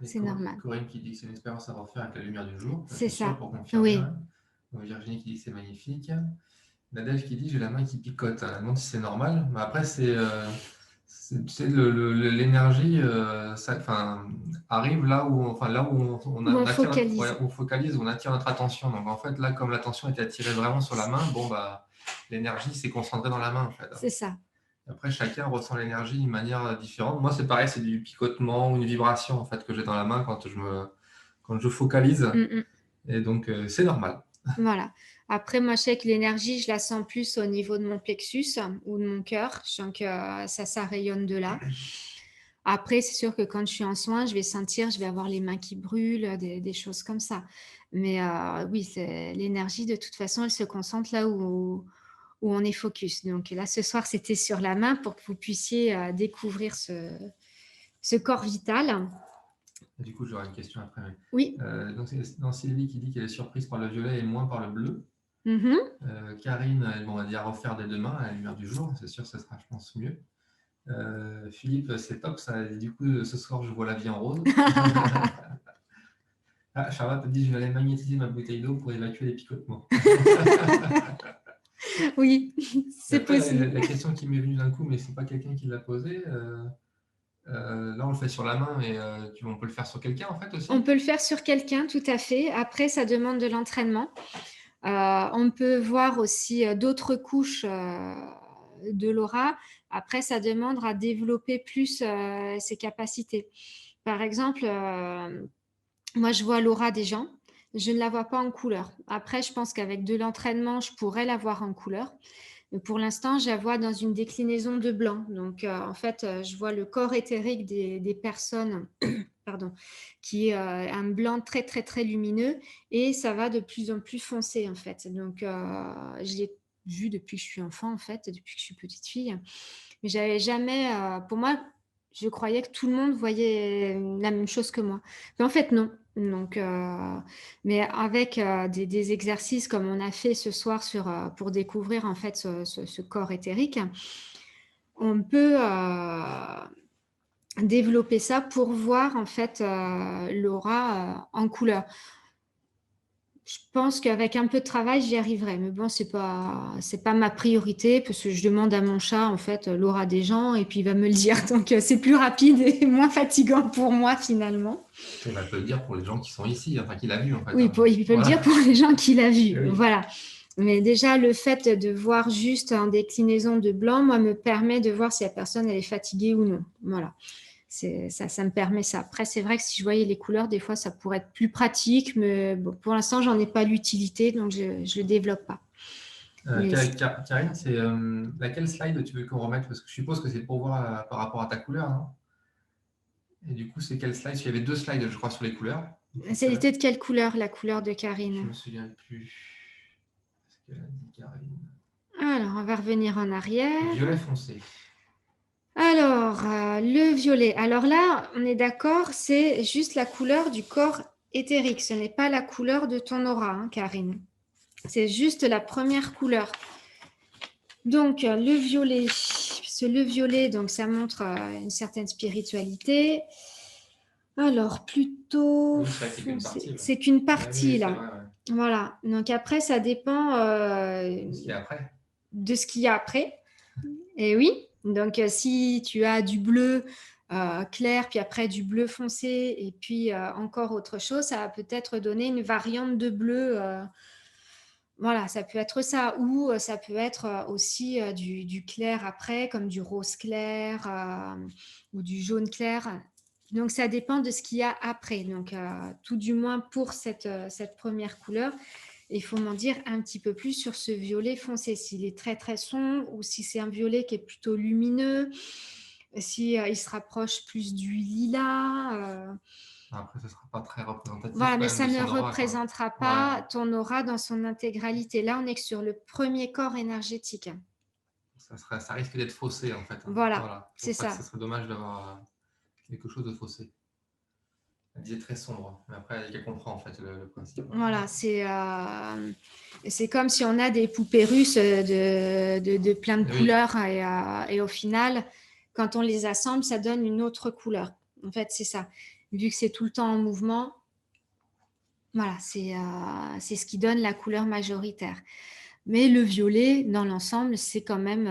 S1: C'est normal.
S2: Corinne qui dit que c'est une expérience à refaire avec la lumière du jour.
S1: C'est ça.
S2: Pour confirmer.
S1: Oui.
S2: Donc, Virginie qui dit que c'est magnifique. Nadège qui dit j'ai la main qui picote. Elle demande si c'est normal. Mais après, c'est l'énergie arrive là où on focalise, on attire notre attention. Donc en fait, là, comme l'attention était attirée vraiment sur la main, bon bah l'énergie s'est concentrée dans la main en fait.
S1: C'est ça.
S2: Après, chacun ressent l'énergie d'une manière différente. Moi, c'est pareil, c'est du picotement ou une vibration en fait que j'ai dans la main quand je focalise. Et donc c'est normal.
S1: Voilà. Après, moi, je sais que l'énergie, je la sens plus au niveau de mon plexus ou de mon cœur. Je sens que ça rayonne de là. Après, c'est sûr que quand je suis en soins, je vais avoir les mains qui brûlent, des choses comme ça. Mais oui, l'énergie, de toute façon, elle se concentre là où on est focus. Donc là, ce soir, c'était sur la main pour que vous puissiez découvrir ce corps vital.
S2: Du coup, j'aurai une question après.
S1: Oui.
S2: Donc, c'est Sylvie qui dit qu'elle est surprise par le violet et moins par le bleu. Karine, on va dire refaire dès demain à la lumière du jour. C'est sûr, ce sera, je pense, mieux. Philippe, c'est top. Ça, du coup, ce soir, je vois la vie en rose. Ah, Charlotte a dit je vais aller magnétiser ma bouteille d'eau pour évacuer les picotements.
S1: Oui,
S2: Et
S1: c'est
S2: après,
S1: possible.
S2: la question qui m'est venue d'un coup, mais c'est pas quelqu'un qui l'a posée. Là, on le fait sur la main, mais on peut le faire sur quelqu'un en fait
S1: On
S2: aussi.
S1: peut le faire sur quelqu'un, tout à fait. Après, ça demande de l'entraînement. On peut voir aussi d'autres couches de l'aura. Après, ça demande à développer plus ses capacités. Par exemple, moi, je vois l'aura des gens. Je ne la vois pas en couleur. Après, je pense qu'avec de l'entraînement, je pourrais la voir en couleur. Mais pour l'instant, je la vois dans une déclinaison de blanc. Donc, en fait, je vois le corps éthérique des personnes, pardon, qui est un blanc très, très, très lumineux. Et ça va de plus en plus foncé, en fait. Donc, je l'ai vu depuis que je suis enfant, en fait, depuis que je suis petite fille. Mais j'avais jamais, pour moi, je croyais que tout le monde voyait la même chose que moi. Mais en fait, non. Donc, mais avec des exercices comme on a fait ce soir pour découvrir en fait ce corps éthérique, on peut développer ça pour voir en fait l'aura en couleur. Je pense qu'avec un peu de travail, j'y arriverai. Mais bon, c'est pas ma priorité parce que je demande à mon chat, en fait, l'aura des gens et puis il va me le dire. Donc, c'est plus rapide et moins fatigant pour moi, finalement.
S2: Il va te le dire pour les gens qui sont ici, enfin qu'il a vu en fait.
S1: Oui,
S2: Hein.
S1: il peut le
S2: Voilà.
S1: dire pour les gens qu'il a vus.
S2: Oui.
S1: Voilà. Mais déjà, le fait de voir juste en déclinaison de blanc, moi, me permet de voir si la personne, elle est fatiguée ou non. Voilà. Ça me permet ça. Après, c'est vrai que si je voyais les couleurs, des fois, ça pourrait être plus pratique, mais bon, pour l'instant, j'en ai pas l'utilité, donc je ne le développe pas. Mais
S2: Karine, c'est laquelle slide tu veux qu'on remette? Parce que je suppose que c'est pour voir par rapport à ta couleur, non? Et du coup, c'est quelle slide? Il y avait 2 slides, je crois, sur les couleurs.
S1: c'était de quelle couleur, la couleur de
S2: Je
S1: Karine?
S2: me souviens plus ce qu'elle a dit, Karine.
S1: Alors, on va revenir en arrière.
S2: Violet foncé.
S1: Alors, le violet. Alors là, on est d'accord, c'est juste la couleur du corps éthérique. Ce n'est pas la couleur de ton aura, hein, Karine. C'est juste la première couleur. Donc, le violet. Le violet, donc ça montre une certaine spiritualité. Alors, plutôt
S2: Oui, c'est vrai que c'est qu'une
S1: foncé.
S2: partie. Ouais.
S1: C'est qu'une
S2: Oui,
S1: partie,
S2: c'est
S1: là.
S2: vrai, ouais.
S1: Voilà. Donc après, ça dépend
S2: Ce qu'il y a après.
S1: de ce qu'il y a après. Et oui, donc si tu as du bleu clair, puis après du bleu foncé, et puis encore autre chose, ça va peut-être donner une variante de bleu. Voilà, ça peut être ça, ou ça peut être aussi du clair après, comme du rose clair ou du jaune clair. Donc ça dépend de ce qu'il y a après. Donc tout du moins pour cette première couleur. Il faut m'en dire un petit peu plus sur ce violet foncé, s'il est très très sombre ou si c'est un violet qui est plutôt lumineux, si il se rapproche plus du lilas.
S2: Après, ce ne sera pas très représentatif
S1: Voilà,
S2: quand
S1: mais
S2: même
S1: ça
S2: de
S1: ne
S2: son aura, quoi.
S1: représentera
S2: Ouais.
S1: pas ton aura dans son intégralité. Là, on est que sur le premier corps énergétique.
S2: Ça risque d'être faussé, en fait. Hein.
S1: Voilà,
S2: Voilà. C'est
S1: c'est
S2: pour ça que ce
S1: ça.
S2: serait dommage d'avoir quelque chose de faussé. Elle disait très sombre, mais après, elle comprend, en fait, le principe.
S1: Voilà, c'est comme si on a des poupées russes de plein de
S2: Oui.
S1: couleurs et au final, quand on les assemble, ça donne une autre couleur. En fait, c'est ça. Vu que c'est tout le temps en mouvement, voilà, c'est ce qui donne la couleur majoritaire. Mais le violet, dans l'ensemble, c'est quand même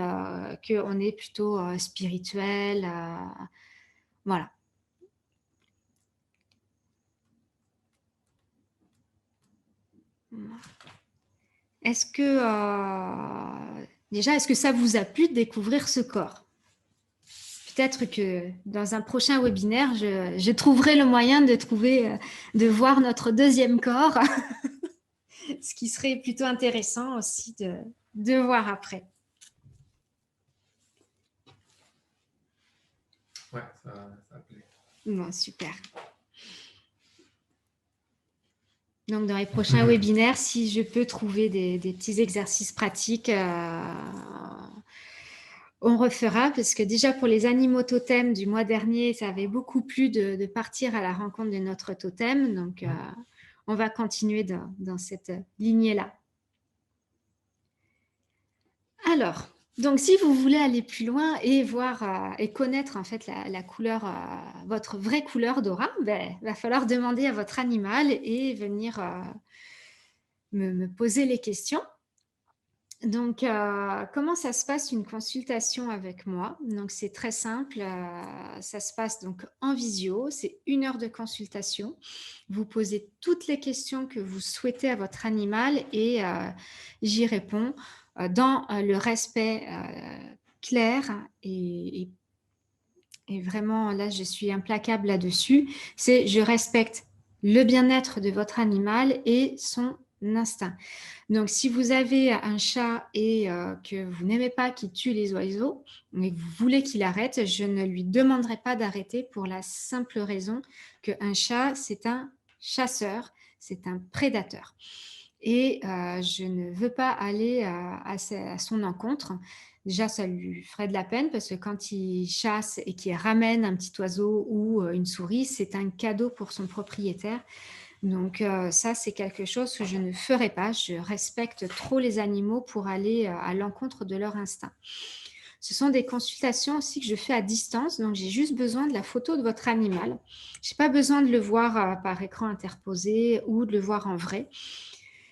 S1: qu'on est plutôt spirituel. Voilà. Est-ce que déjà, est-ce que ça vous a plu de découvrir ce corps? Peut-être que dans un prochain webinaire, je trouverai le moyen de voir notre deuxième corps, ce qui serait plutôt intéressant aussi de voir après.
S2: Ouais, ça plaît.
S1: Bon, super. Donc, dans les prochains webinaires, si je peux trouver des petits exercices pratiques, on refera, parce que déjà pour les animaux totems du mois dernier, ça avait beaucoup plu de partir à la rencontre de notre totem. Donc, on va continuer dans cette lignée-là. Alors, donc si vous voulez aller plus loin et voir, et connaître en fait la couleur, votre vraie couleur d'aura, beh, va falloir demander à votre animal et venir, me poser les questions. Donc, comment ça se passe une consultation avec moi? Donc c'est très simple, ça se passe donc en visio, c'est 1 heure de consultation. Vous posez toutes les questions que vous souhaitez à votre animal et j'y réponds, dans, le respect, clair et vraiment là, je suis implacable là-dessus. C'est je respecte le bien-être de votre animal et son instinct. Donc, si vous avez un chat et que vous n'aimez pas qu'il tue les oiseaux, mais que vous voulez qu'il arrête, je ne lui demanderai pas d'arrêter pour la simple raison qu'un chat, c'est un chasseur, c'est un prédateur. Et je ne veux pas aller à son encontre. Déjà, ça lui ferait de la peine parce que quand il chasse et qu'il ramène un petit oiseau ou une souris, c'est un cadeau pour son propriétaire. Donc ça, c'est quelque chose que je ne ferai pas. Je respecte trop les animaux pour aller à l'encontre de leur instinct. Ce sont des consultations aussi que je fais à distance, donc j'ai juste besoin de la photo de votre animal. Je n'ai pas besoin de le voir par écran interposé ou de le voir en vrai.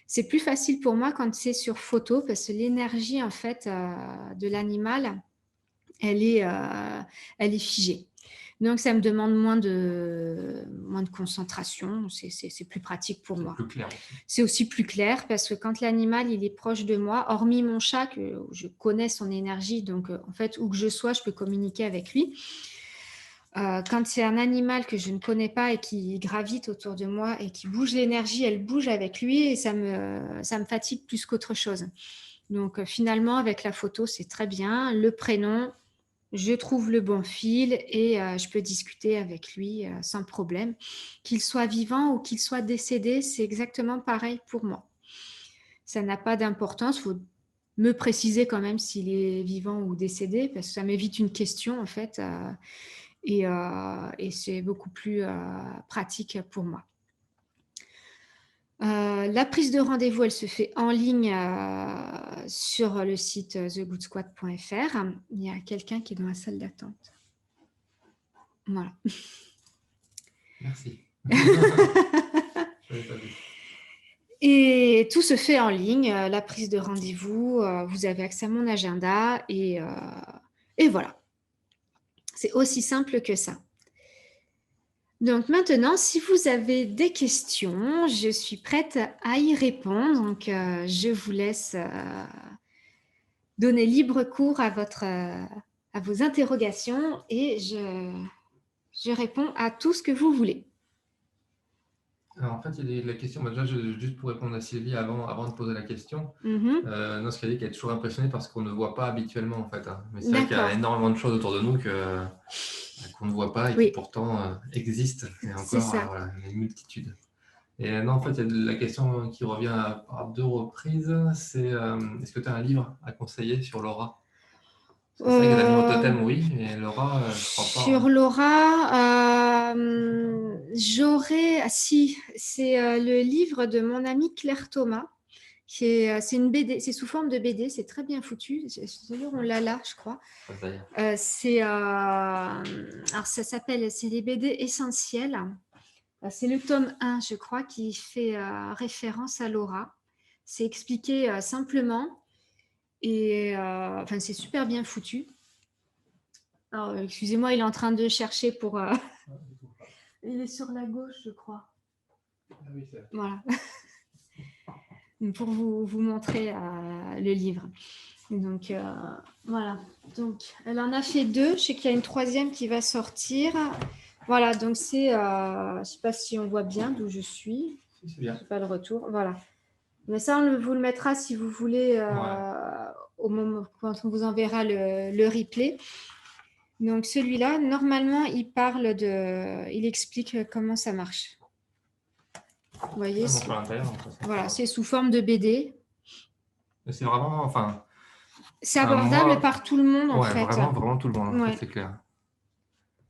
S1: C'est plus facile pour moi quand c'est sur photo parce que l'énergie en fait de l'animal, elle est figée. Donc, ça me demande moins de concentration. C'est plus pratique pour moi.
S2: C'est plus clair aussi.
S1: C'est aussi plus clair parce que quand l'animal il est proche de moi, hormis mon chat, que je connais son énergie, donc en fait, où que je sois, je peux communiquer avec lui. Quand c'est un animal que je ne connais pas et qui gravite autour de moi et qui bouge l'énergie, elle bouge avec lui et ça me fatigue plus qu'autre chose. Donc, finalement, avec la photo, c'est très bien. Le prénom, je trouve le bon fil et je peux discuter avec lui sans problème. Qu'il soit vivant ou qu'il soit décédé, c'est exactement pareil pour moi. Ça n'a pas d'importance, il faut me préciser quand même s'il est vivant ou décédé, parce que ça m'évite une question en fait, et c'est beaucoup plus pratique pour moi. La prise de rendez-vous, elle se fait en ligne sur le site thegoodsquad.fr. Il y a quelqu'un qui est dans la salle d'attente. Voilà.
S2: Merci. Je l'avais pas vu.
S1: Et tout se fait en ligne, la prise de rendez-vous, vous avez accès à mon agenda et voilà. C'est aussi simple que ça. Donc maintenant, si vous avez des questions, je suis prête à y répondre. Donc, je vous laisse donner libre cours à vos interrogations et je réponds à tout ce que vous voulez.
S2: Alors, en fait, il y a la question, déjà, juste pour répondre à Sylvie avant de poser la question, non, ce qu'elle dit qu'elle est toujours impressionnée parce qu'on ne voit pas habituellement, en fait. Mais c'est vrai qu'il y a énormément de choses autour de nous qu'on ne voit pas et qui pourtant existent. Et encore, voilà, il y a une multitude. Et non, en fait, il y a la question qui revient par 2 reprises, c'est est-ce que tu as un livre à conseiller sur l'aura? C'est ça, les animaux totems, oui, et l'aura, je crois pas.
S1: Sur l'aura, si, c'est le livre de mon amie Claire Thomas. C'est une BD, c'est sous forme de BD, c'est très bien foutu. D'ailleurs, on l'a là, je crois. Alors, ça s'appelle, c'est les BD essentiels. C'est le tome 1, je crois, qui fait référence à l'aura. C'est expliqué simplement et enfin, c'est super bien foutu. Alors, excusez-moi, il est en train de chercher pour... Il est sur la gauche, je crois.
S2: Ah oui, c'est...
S1: Voilà. Pour vous montrer le livre. Donc, voilà. Donc, elle en a fait 2. Je sais qu'il y a une 3e qui va sortir. Voilà, donc c'est... je ne sais pas si on voit bien d'où je suis.
S2: C'est bien.
S1: Je n'ai pas le retour. Voilà. Mais ça, on vous le mettra si vous voulez au moment quand on vous enverra le replay. Donc, celui-là, normalement, il explique comment ça marche. Vous voyez, voilà, c'est sous forme de BD.
S2: C'est vraiment, enfin...
S1: C'est abordable par tout le monde, en fait.
S2: Vraiment tout le monde, en fait, c'est clair.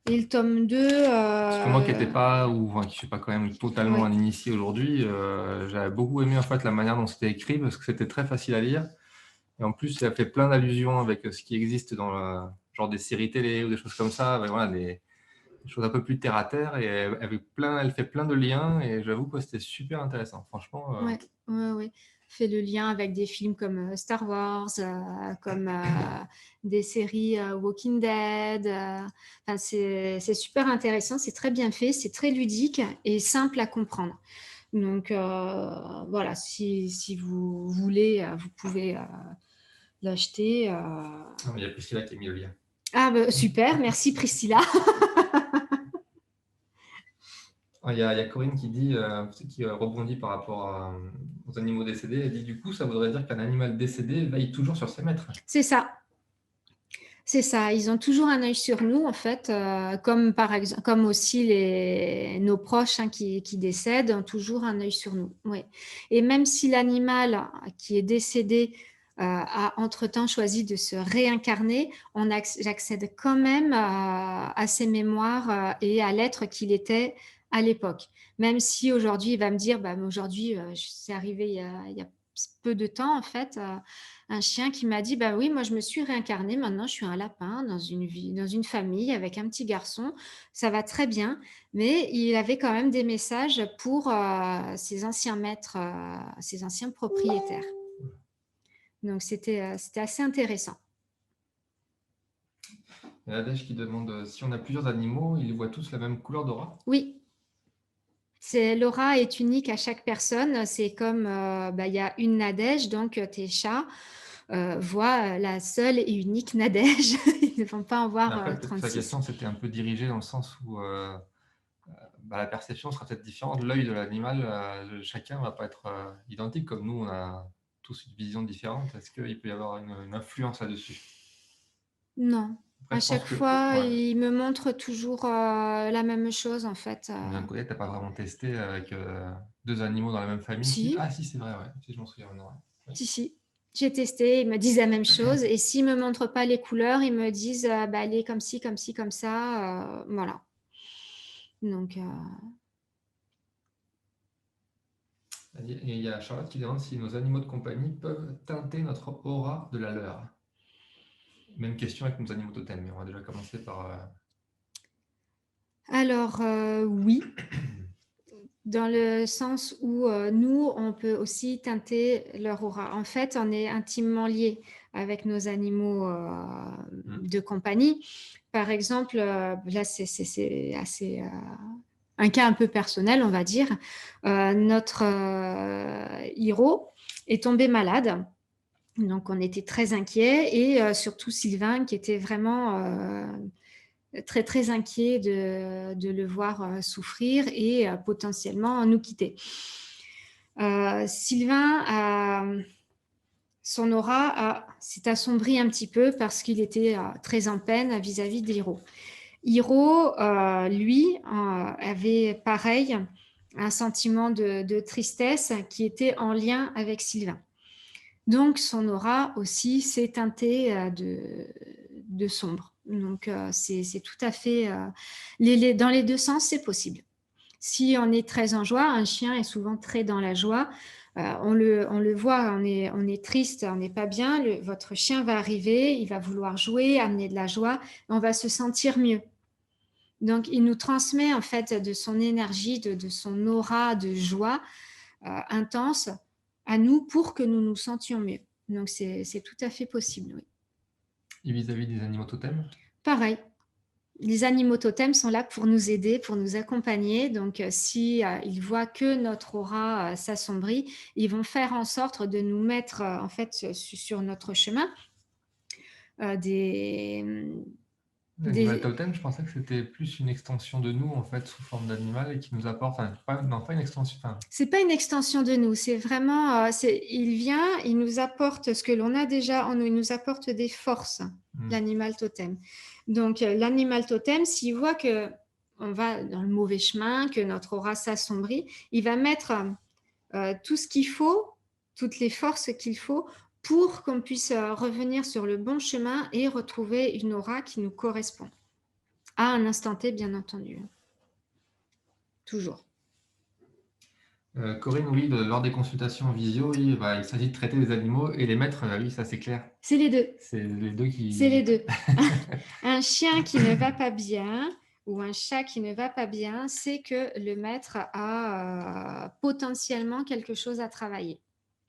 S1: Et le tome 2...
S2: Parce que moi qui n'étais pas, ou qui ne suis pas quand même totalement un initié aujourd'hui, j'avais beaucoup aimé en fait la manière dont c'était écrit parce que c'était très facile à lire. Et en plus, elle fait plein d'allusions avec ce qui existe dans genre des séries télé ou des choses comme ça. Voilà, des choses un peu plus terre à terre. Et elle fait plein de liens. Et j'avoue que c'était super intéressant. Franchement.
S1: Ouais, ouais, ouais. Fait le lien avec des films comme Star Wars, comme des séries Walking Dead. Enfin, c'est super intéressant, c'est très bien fait, c'est très ludique et simple à comprendre. Donc voilà, si vous voulez, vous pouvez l'acheter.
S2: Ah, mais il y a Priscilla qui a mis le lien.
S1: Ah bah, super, merci Priscilla.
S2: Il y a Corinne qui rebondit par rapport aux animaux décédés. Elle dit du coup, ça voudrait dire qu'un animal décédé veille toujours sur ses maîtres.
S1: C'est ça. C'est ça, ils ont toujours un œil sur nous, en fait, comme par exemple, comme aussi nos proches qui décèdent ont toujours un œil sur nous. Oui. Et même si l'animal qui est décédé a entre-temps choisi de se réincarner, j'accède quand même à ses mémoires et à l'être qu'il était à l'époque. Même si aujourd'hui, il va me dire, bah, aujourd'hui, c'est arrivé il y a peu de temps, en fait, un chien qui m'a dit, bah oui, moi je me suis réincarnée, maintenant je suis un lapin dans une famille avec un petit garçon, ça va très bien, mais il avait quand même des messages pour ses anciens maîtres, ses anciens propriétaires. Donc c'était assez intéressant.
S2: Il y a Nadège qui demande si on a plusieurs animaux, ils voient tous la même couleur d'aura.
S1: Oui. L'aura est unique à chaque personne. C'est comme, il y a une Nadège, donc tes chats voient la seule et unique Nadège. Ils ne vont pas en voir
S2: Après, peut-être que sa
S1: 36.
S2: question c'était un peu dirigée dans le sens où la perception sera peut-être différente. L'œil de l'animal, chacun ne va pas être identique, comme nous, on a tous une vision différente. Est-ce qu'il peut y avoir une influence là-dessus?
S1: Non.
S2: Après,
S1: À
S2: je pense
S1: chaque
S2: que
S1: fois,
S2: ouais.
S1: il me montre toujours la même chose, en fait.
S2: D'un côté, tu n'as pas vraiment testé avec deux animaux dans la même famille. Si.
S1: Si,
S2: Ah si, c'est vrai, ouais. Si, je m'en souviens maintenant. Ouais.
S1: si, si. J'ai testé, ils me disent la même chose. Et s'ils ne me montrent pas les couleurs, ils me disent, bah, elle est comme ci, comme ci, comme ça. Voilà. Donc,
S2: Et il y a Charlotte qui demande si nos animaux de compagnie peuvent teinter notre aura de la leur. Même question avec nos animaux totems, mais on va déjà commencer par...
S1: alors, oui. Dans le sens où nous, on peut aussi teinter leur aura. En fait, on est intimement liés avec nos animaux de compagnie. Par exemple, là, c'est assez un cas un peu personnel, on va dire. Notre Hiro est tombé malade. Donc, on était très inquiets et surtout Sylvain qui était vraiment très très inquiet de le voir souffrir et potentiellement nous quitter. Sylvain, son aura s'est assombri un petit peu parce qu'il était très en peine vis-à-vis d'Hiro. Hiro, lui, avait pareil un sentiment de tristesse qui était en lien avec Sylvain. Donc son aura aussi s'est teintée de sombre. Donc c'est tout à fait dans les deux sens, c'est possible. Si on est très en joie, un chien est souvent très dans la joie. On le voit, on est triste, on n'est pas bien. Votre chien va arriver, il va vouloir jouer, amener de la joie, on va se sentir mieux. Donc il nous transmet en fait de son énergie, de son aura de joie intense à nous pour que nous nous sentions mieux. Donc c'est tout à fait possible, oui.
S2: Et vis-à-vis des animaux totems?
S1: Pareil. Les animaux totems sont là pour nous aider, pour nous accompagner. Donc, si ils voient que notre aura s'assombrit, ils vont faire en sorte de nous mettre en fait sur notre chemin
S2: L'animal totem, je pensais que c'était plus une extension de nous, en fait, sous forme d'animal et qui nous apporte... Enfin, non, pas une extension.
S1: C'est pas une extension de nous, c'est vraiment... il vient, il nous apporte ce que l'on a déjà en nous, il nous apporte des forces, l'animal totem. Donc, l'animal totem, s'il voit que on va dans le mauvais chemin, que notre aura s'assombrit, il va mettre tout ce qu'il faut, toutes les forces qu'il faut pour qu'on puisse revenir sur le bon chemin et retrouver une aura qui nous correspond. À un instant T, bien entendu. Toujours.
S2: Corinne, oui, lors des consultations en visio, oui, bah, il s'agit de traiter les animaux et les mettre, oui, ça c'est clair.
S1: C'est les deux.
S2: C'est les deux
S1: C'est les
S2: qui...
S1: deux. Un chien qui ne va pas bien ou un chat qui ne va pas bien, c'est que le maître a potentiellement quelque chose à travailler.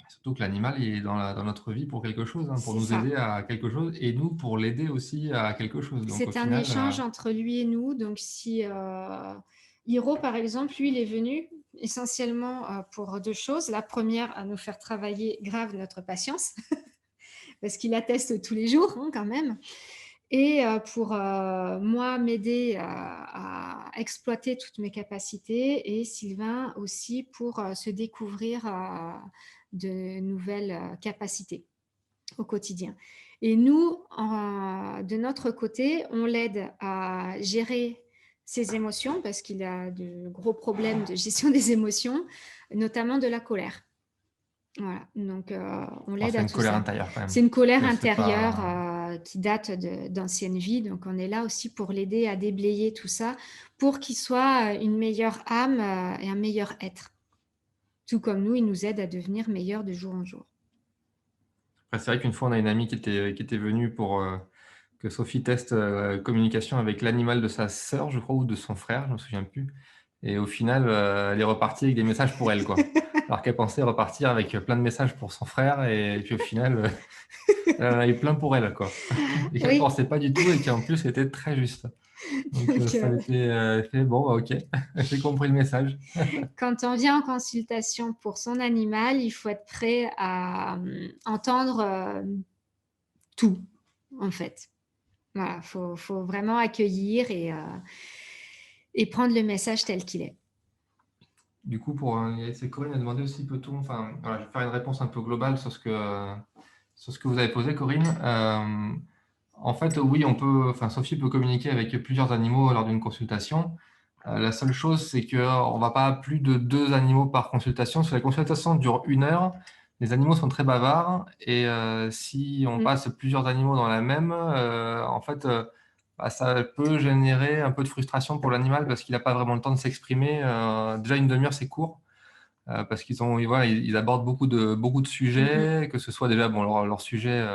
S2: Surtout que l'animal il est dans notre vie pour quelque chose, hein, pour
S1: C'est
S2: nous
S1: ça.
S2: aider à quelque chose et nous pour l'aider aussi à quelque chose. Donc au
S1: C'est un
S2: final,
S1: échange entre lui et nous. Donc, si Hiro, par exemple, lui, il est venu essentiellement pour deux choses. La première, à nous faire travailler grave notre patience, parce qu'il atteste tous les jours hein, quand même. Et pour moi, m'aider à exploiter toutes mes capacités et Sylvain aussi pour se découvrir de nouvelles capacités au quotidien. Et nous, de notre côté, on l'aide à gérer ses émotions parce qu'il a de gros problèmes de gestion des émotions, notamment de la colère. Voilà, donc on
S2: bon,
S1: l'aide
S2: c'est
S1: à
S2: une
S1: tout
S2: colère
S1: ça.
S2: intérieure quand même.
S1: C'est une colère
S2: C'est
S1: intérieure
S2: pas...
S1: qui date d'anciennes vies, donc on est là aussi pour l'aider à déblayer tout ça, pour qu'il soit une meilleure âme et un meilleur être. Tout comme nous, il nous aide à devenir meilleur de jour en jour.
S2: Après, c'est vrai qu'une fois, on a une amie qui était venue pour que Sophie teste communication avec l'animal de sa sœur, je crois, ou de son frère, je ne me souviens plus. Et au final, elle est repartie avec des messages pour elle, quoi. Alors qu'elle pensait repartir avec plein de messages pour son frère, et puis au final, elle en avait plein pour elle, quoi. Et qu'elle ne
S1: Oui,
S2: pensait pas du tout, et qui en plus était très juste. Donc
S1: donc
S2: ça a été fait, bon, bah, ok, j'ai compris le message.
S1: quand on vient en consultation pour son animal, il faut être prêt à entendre tout, en fait. Voilà, faut vraiment accueillir et prendre le message tel qu'il est.
S2: Du coup, c'est Corinne a demandé aussi, peut-on, enfin, voilà, je vais faire une réponse un peu globale sur ce que vous avez posé, Corinne. En fait, oui, enfin, Sophie peut communiquer avec plusieurs animaux lors d'une consultation. La seule chose, c'est qu'on ne va pas plus de 2 animaux par consultation. Si la consultation dure 1 heure, les animaux sont très bavards et si on
S1: Mm.
S2: passe plusieurs animaux dans la même, en fait, bah, ça peut générer un peu de frustration pour l'animal parce qu'il n'a pas vraiment le temps de s'exprimer. Déjà, une demi-heure, c'est court parce voilà, ils abordent beaucoup de
S1: Mm, mm.
S2: sujets, que ce soit déjà bon, leur sujet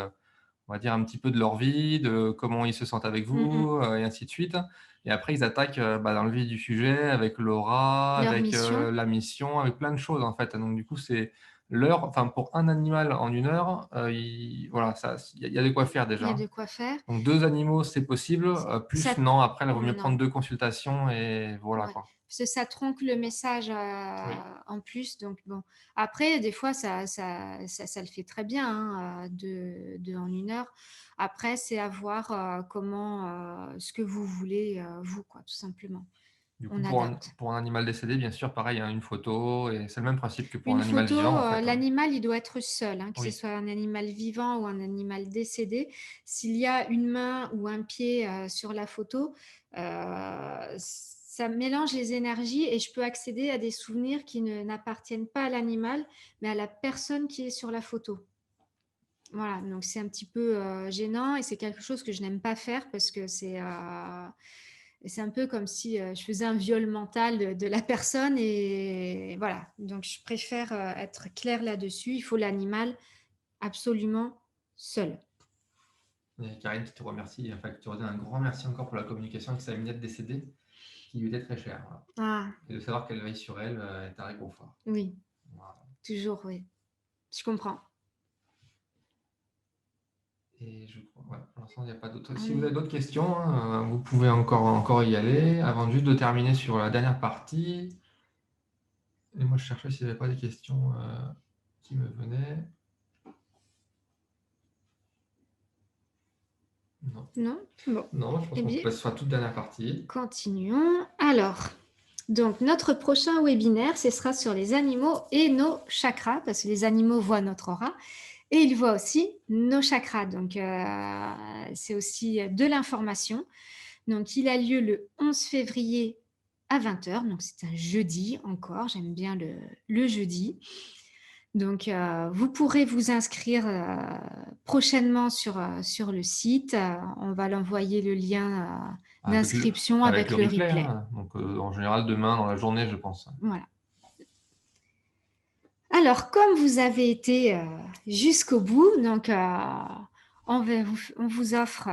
S2: on va dire un petit peu de leur vie, de comment ils se sentent avec
S1: Mm, mm.
S2: vous, et ainsi de suite. Et après, ils attaquent bah, dans le vif du sujet, avec l'aura,
S1: Leur
S2: avec
S1: mission,
S2: la mission, avec plein de choses en fait. Donc du coup, c'est l'heure, enfin pour un animal en 1 heure, voilà, il y a de quoi faire
S1: il y a
S2: déjà.
S1: de quoi faire.
S2: Donc 2 animaux, c'est possible.
S1: Ça,
S2: Plus, non, après, il vaut
S1: ouais,
S2: mieux
S1: non.
S2: prendre 2 consultations et voilà
S1: Ouais.
S2: quoi.
S1: Parce que ça tronque le message
S2: Oui.
S1: en plus. Donc, bon. Après, des fois, ça le fait très bien, hein, en 1 heure. Après, c'est à voir comment, ce que vous voulez, vous, quoi, tout simplement.
S2: Du coup,
S1: On adapte.
S2: pour un animal décédé, bien sûr, pareil, hein, une photo, et c'est le même principe que pour un
S1: Une
S2: animal
S1: photo,
S2: vivant en fait, hein.
S1: l'animal, il doit être seul, hein, que ce
S2: Oui.
S1: soit un animal vivant ou un animal décédé. S'il y a une main ou un pied sur la photo, ça mélange les énergies et je peux accéder à des souvenirs qui n'appartiennent pas à l'animal, mais à la personne qui est sur la photo. Voilà, donc c'est un petit peu gênant et c'est quelque chose que je n'aime pas faire parce que c'est un peu comme si je faisais un viol mental de la personne et voilà. Donc je préfère être claire là-dessus. Il faut l'animal absolument seul.
S2: Il y a Karine qui te remercie, enfin qui te redit un grand merci encore pour la communication avec sa minette décédée, qui lui était très chère. Voilà.
S1: Ah
S2: Et de savoir qu'elle veille sur elle est un réconfort.
S1: oui,
S2: Voilà.
S1: toujours oui. Je comprends.
S2: Et je crois, ouais, pour l'instant, il n'y a pas d'autres.
S1: Ah
S2: Si vous
S1: oui.
S2: avez d'autres questions, hein, vous pouvez encore y aller. Avant juste de terminer sur la dernière partie. Et moi, je cherchais s'il n'y avait pas des questions qui me venaient. Non.
S1: Non? Bon.
S2: Non, je pense
S1: Eh
S2: qu'on peut
S1: bien,
S2: passer sur la toute dernière partie.
S1: continuons. Alors, donc notre prochain webinaire, ce sera sur les animaux et nos chakras, parce que les animaux voient notre aura. Et ils voient aussi nos chakras. Donc, c'est aussi de l'information. Donc, il a lieu le 11 février à 20h. Donc, c'est un jeudi encore. J'aime bien le jeudi. Donc, vous pourrez vous inscrire prochainement sur le site. On va l'envoyer le lien d'inscription
S2: Avec
S1: avec
S2: le
S1: le
S2: replay,
S1: replay.
S2: hein. Donc, en général, demain, dans la journée, je pense.
S1: Voilà. Alors, comme vous avez été jusqu'au bout, donc on vous offre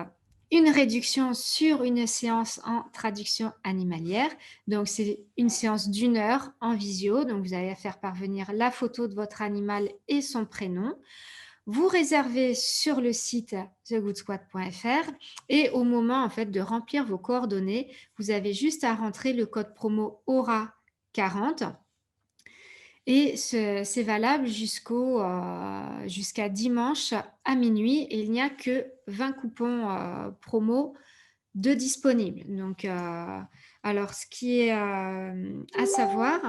S1: une réduction sur une séance en traduction animalière. Donc, c'est une séance d'1 heure en visio. Donc, vous allez à faire parvenir la photo de votre animal et son prénom. Vous réservez sur le site thegoodsquad.fr et au moment en fait de remplir vos coordonnées, vous avez juste à rentrer le code promo AURA40 et c'est valable jusqu'à dimanche à minuit et il n'y a que 20 coupons promo de disponibles. Donc, alors ce qui est à savoir,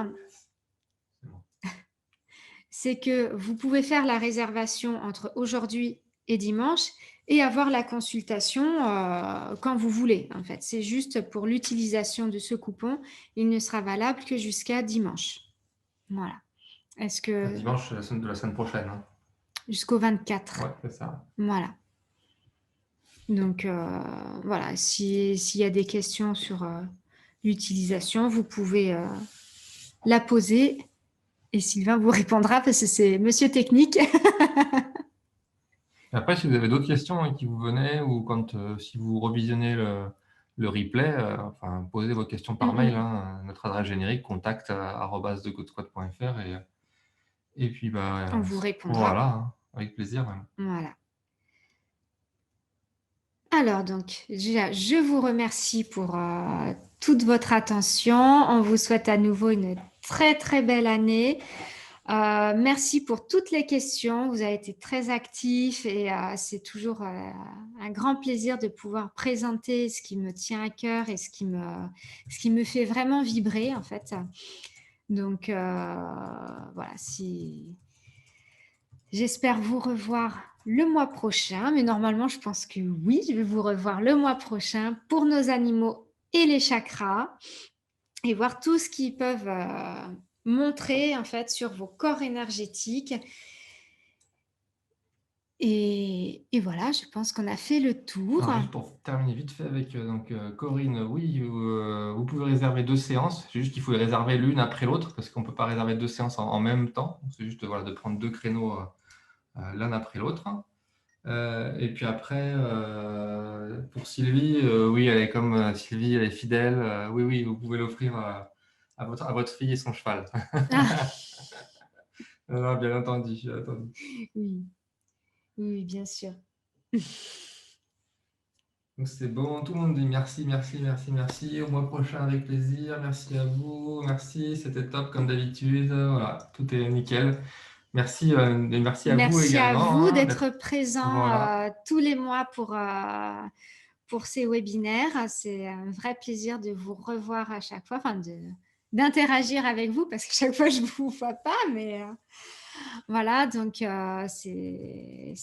S1: c'est que vous pouvez faire la réservation entre aujourd'hui et dimanche et avoir la consultation quand vous voulez. En fait, c'est juste pour l'utilisation de ce coupon, il ne sera valable que jusqu'à dimanche. Voilà. Est-ce que
S2: Dimanche de la semaine prochaine. Hein.
S1: Jusqu'au 24.
S2: Ouais, c'est ça.
S1: Voilà. Donc voilà, s'il y a des questions sur l'utilisation, vous pouvez la poser et Sylvain vous répondra parce que c'est monsieur technique.
S2: Après, si vous avez d'autres questions hein, qui vous venaient ou si vous revisionnez le replay, enfin, posez vos questions par mail. Hein, notre adresse générique, contact@thegoodsquad.fr et puis
S1: On vous répondra.
S2: Voilà, hein, avec plaisir. Même.
S1: Voilà. Alors donc, je vous remercie pour toute votre attention. On vous souhaite à nouveau une très très belle année. Merci pour toutes les questions. Vous avez été très actifs et c'est toujours un grand plaisir de pouvoir présenter ce qui me tient à cœur et ce qui me fait vraiment vibrer en fait. Donc voilà, j'espère vous revoir le mois prochain, mais normalement je pense que oui, je vais vous revoir le mois prochain pour nos animaux et les chakras et voir tout ce qu'ils peuvent montrer en fait sur vos corps énergétiques. Et voilà, je pense qu'on a fait le tour.
S2: Alors, juste pour terminer vite fait avec Corinne, oui, vous pouvez réserver 2 séances. C'est juste qu'il faut les réserver l'une après l'autre parce qu'on ne peut pas réserver 2 séances en même temps. C'est juste voilà, de prendre 2 créneaux l'un après l'autre. Et puis après, pour Sylvie, oui, elle est comme Sylvie, elle est fidèle. Oui, oui, vous pouvez l'offrir à votre fille et son cheval. Non, bien entendu, bien entendu.
S1: Oui, oui, bien sûr.
S2: Donc c'est bon, tout le monde dit merci, merci, merci, merci. Au mois prochain avec plaisir. Merci à vous, merci, c'était top comme d'habitude. Voilà, tout est nickel. Merci et merci à vous
S1: Merci à
S2: également.
S1: vous
S2: hein,
S1: d'être présent
S2: Voilà.
S1: tous les mois pour ces webinaires. C'est un vrai plaisir de vous revoir à chaque fois, enfin d'interagir avec vous parce que chaque fois je ne vous vois pas, mais voilà, donc c'est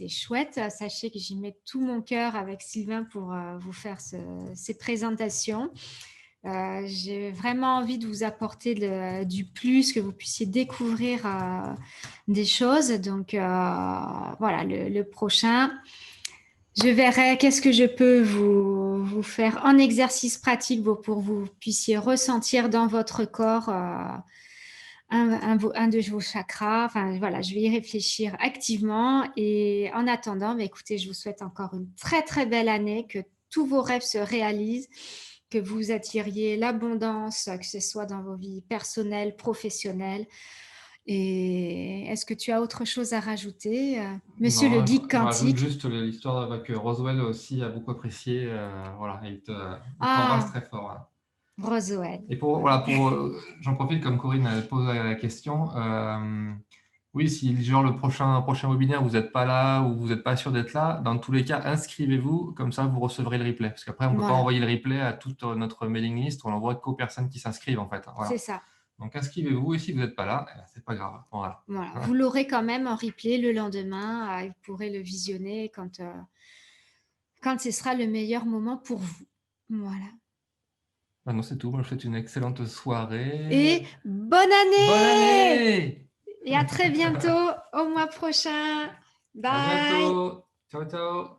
S1: chouette. Sachez que j'y mets tout mon cœur avec Sylvain pour vous faire ces présentations. J'ai vraiment envie de vous apporter du plus, que vous puissiez découvrir des choses. Donc voilà, le prochain, je verrai qu'est-ce que je peux vous faire en exercice pratique pour que vous puissiez ressentir dans votre corps un de vos chakras. Enfin voilà, je vais y réfléchir activement. Et en attendant, écoutez, je vous souhaite encore une très très belle année, que tous vos rêves se réalisent, que vous attiriez l'abondance, que ce soit dans vos vies personnelles, professionnelles. Et est-ce que tu as autre chose à rajouter, monsieur le geek
S2: je rajoute
S1: quantique?
S2: juste l'histoire avec Roswell aussi a beaucoup apprécié. Voilà, il t'embrasse très fort. Hein.
S1: Roswell.
S2: Et voilà, j'en profite comme Corinne a posé la question. Oui, si genre le prochain webinaire, vous n'êtes pas là ou vous n'êtes pas sûr d'être là, dans tous les cas, inscrivez-vous, comme ça vous recevrez le replay. Parce qu'après, on ne peut pas envoyer le replay à toute notre mailing list, on l'envoie qu'aux personnes qui s'inscrivent en fait. Voilà.
S1: C'est ça.
S2: Donc inscrivez-vous et si vous n'êtes pas là, c'est pas grave. Voilà.
S1: Vous l'aurez quand même en replay le lendemain, vous pourrez le visionner quand ce sera le meilleur moment pour vous. Voilà.
S2: Non, c'est tout. Moi, je vous souhaite une excellente soirée.
S1: Et bonne année!
S2: Bonne année!
S1: Et à très bientôt, au mois prochain. Bye!
S2: À bientôt! Ciao, ciao!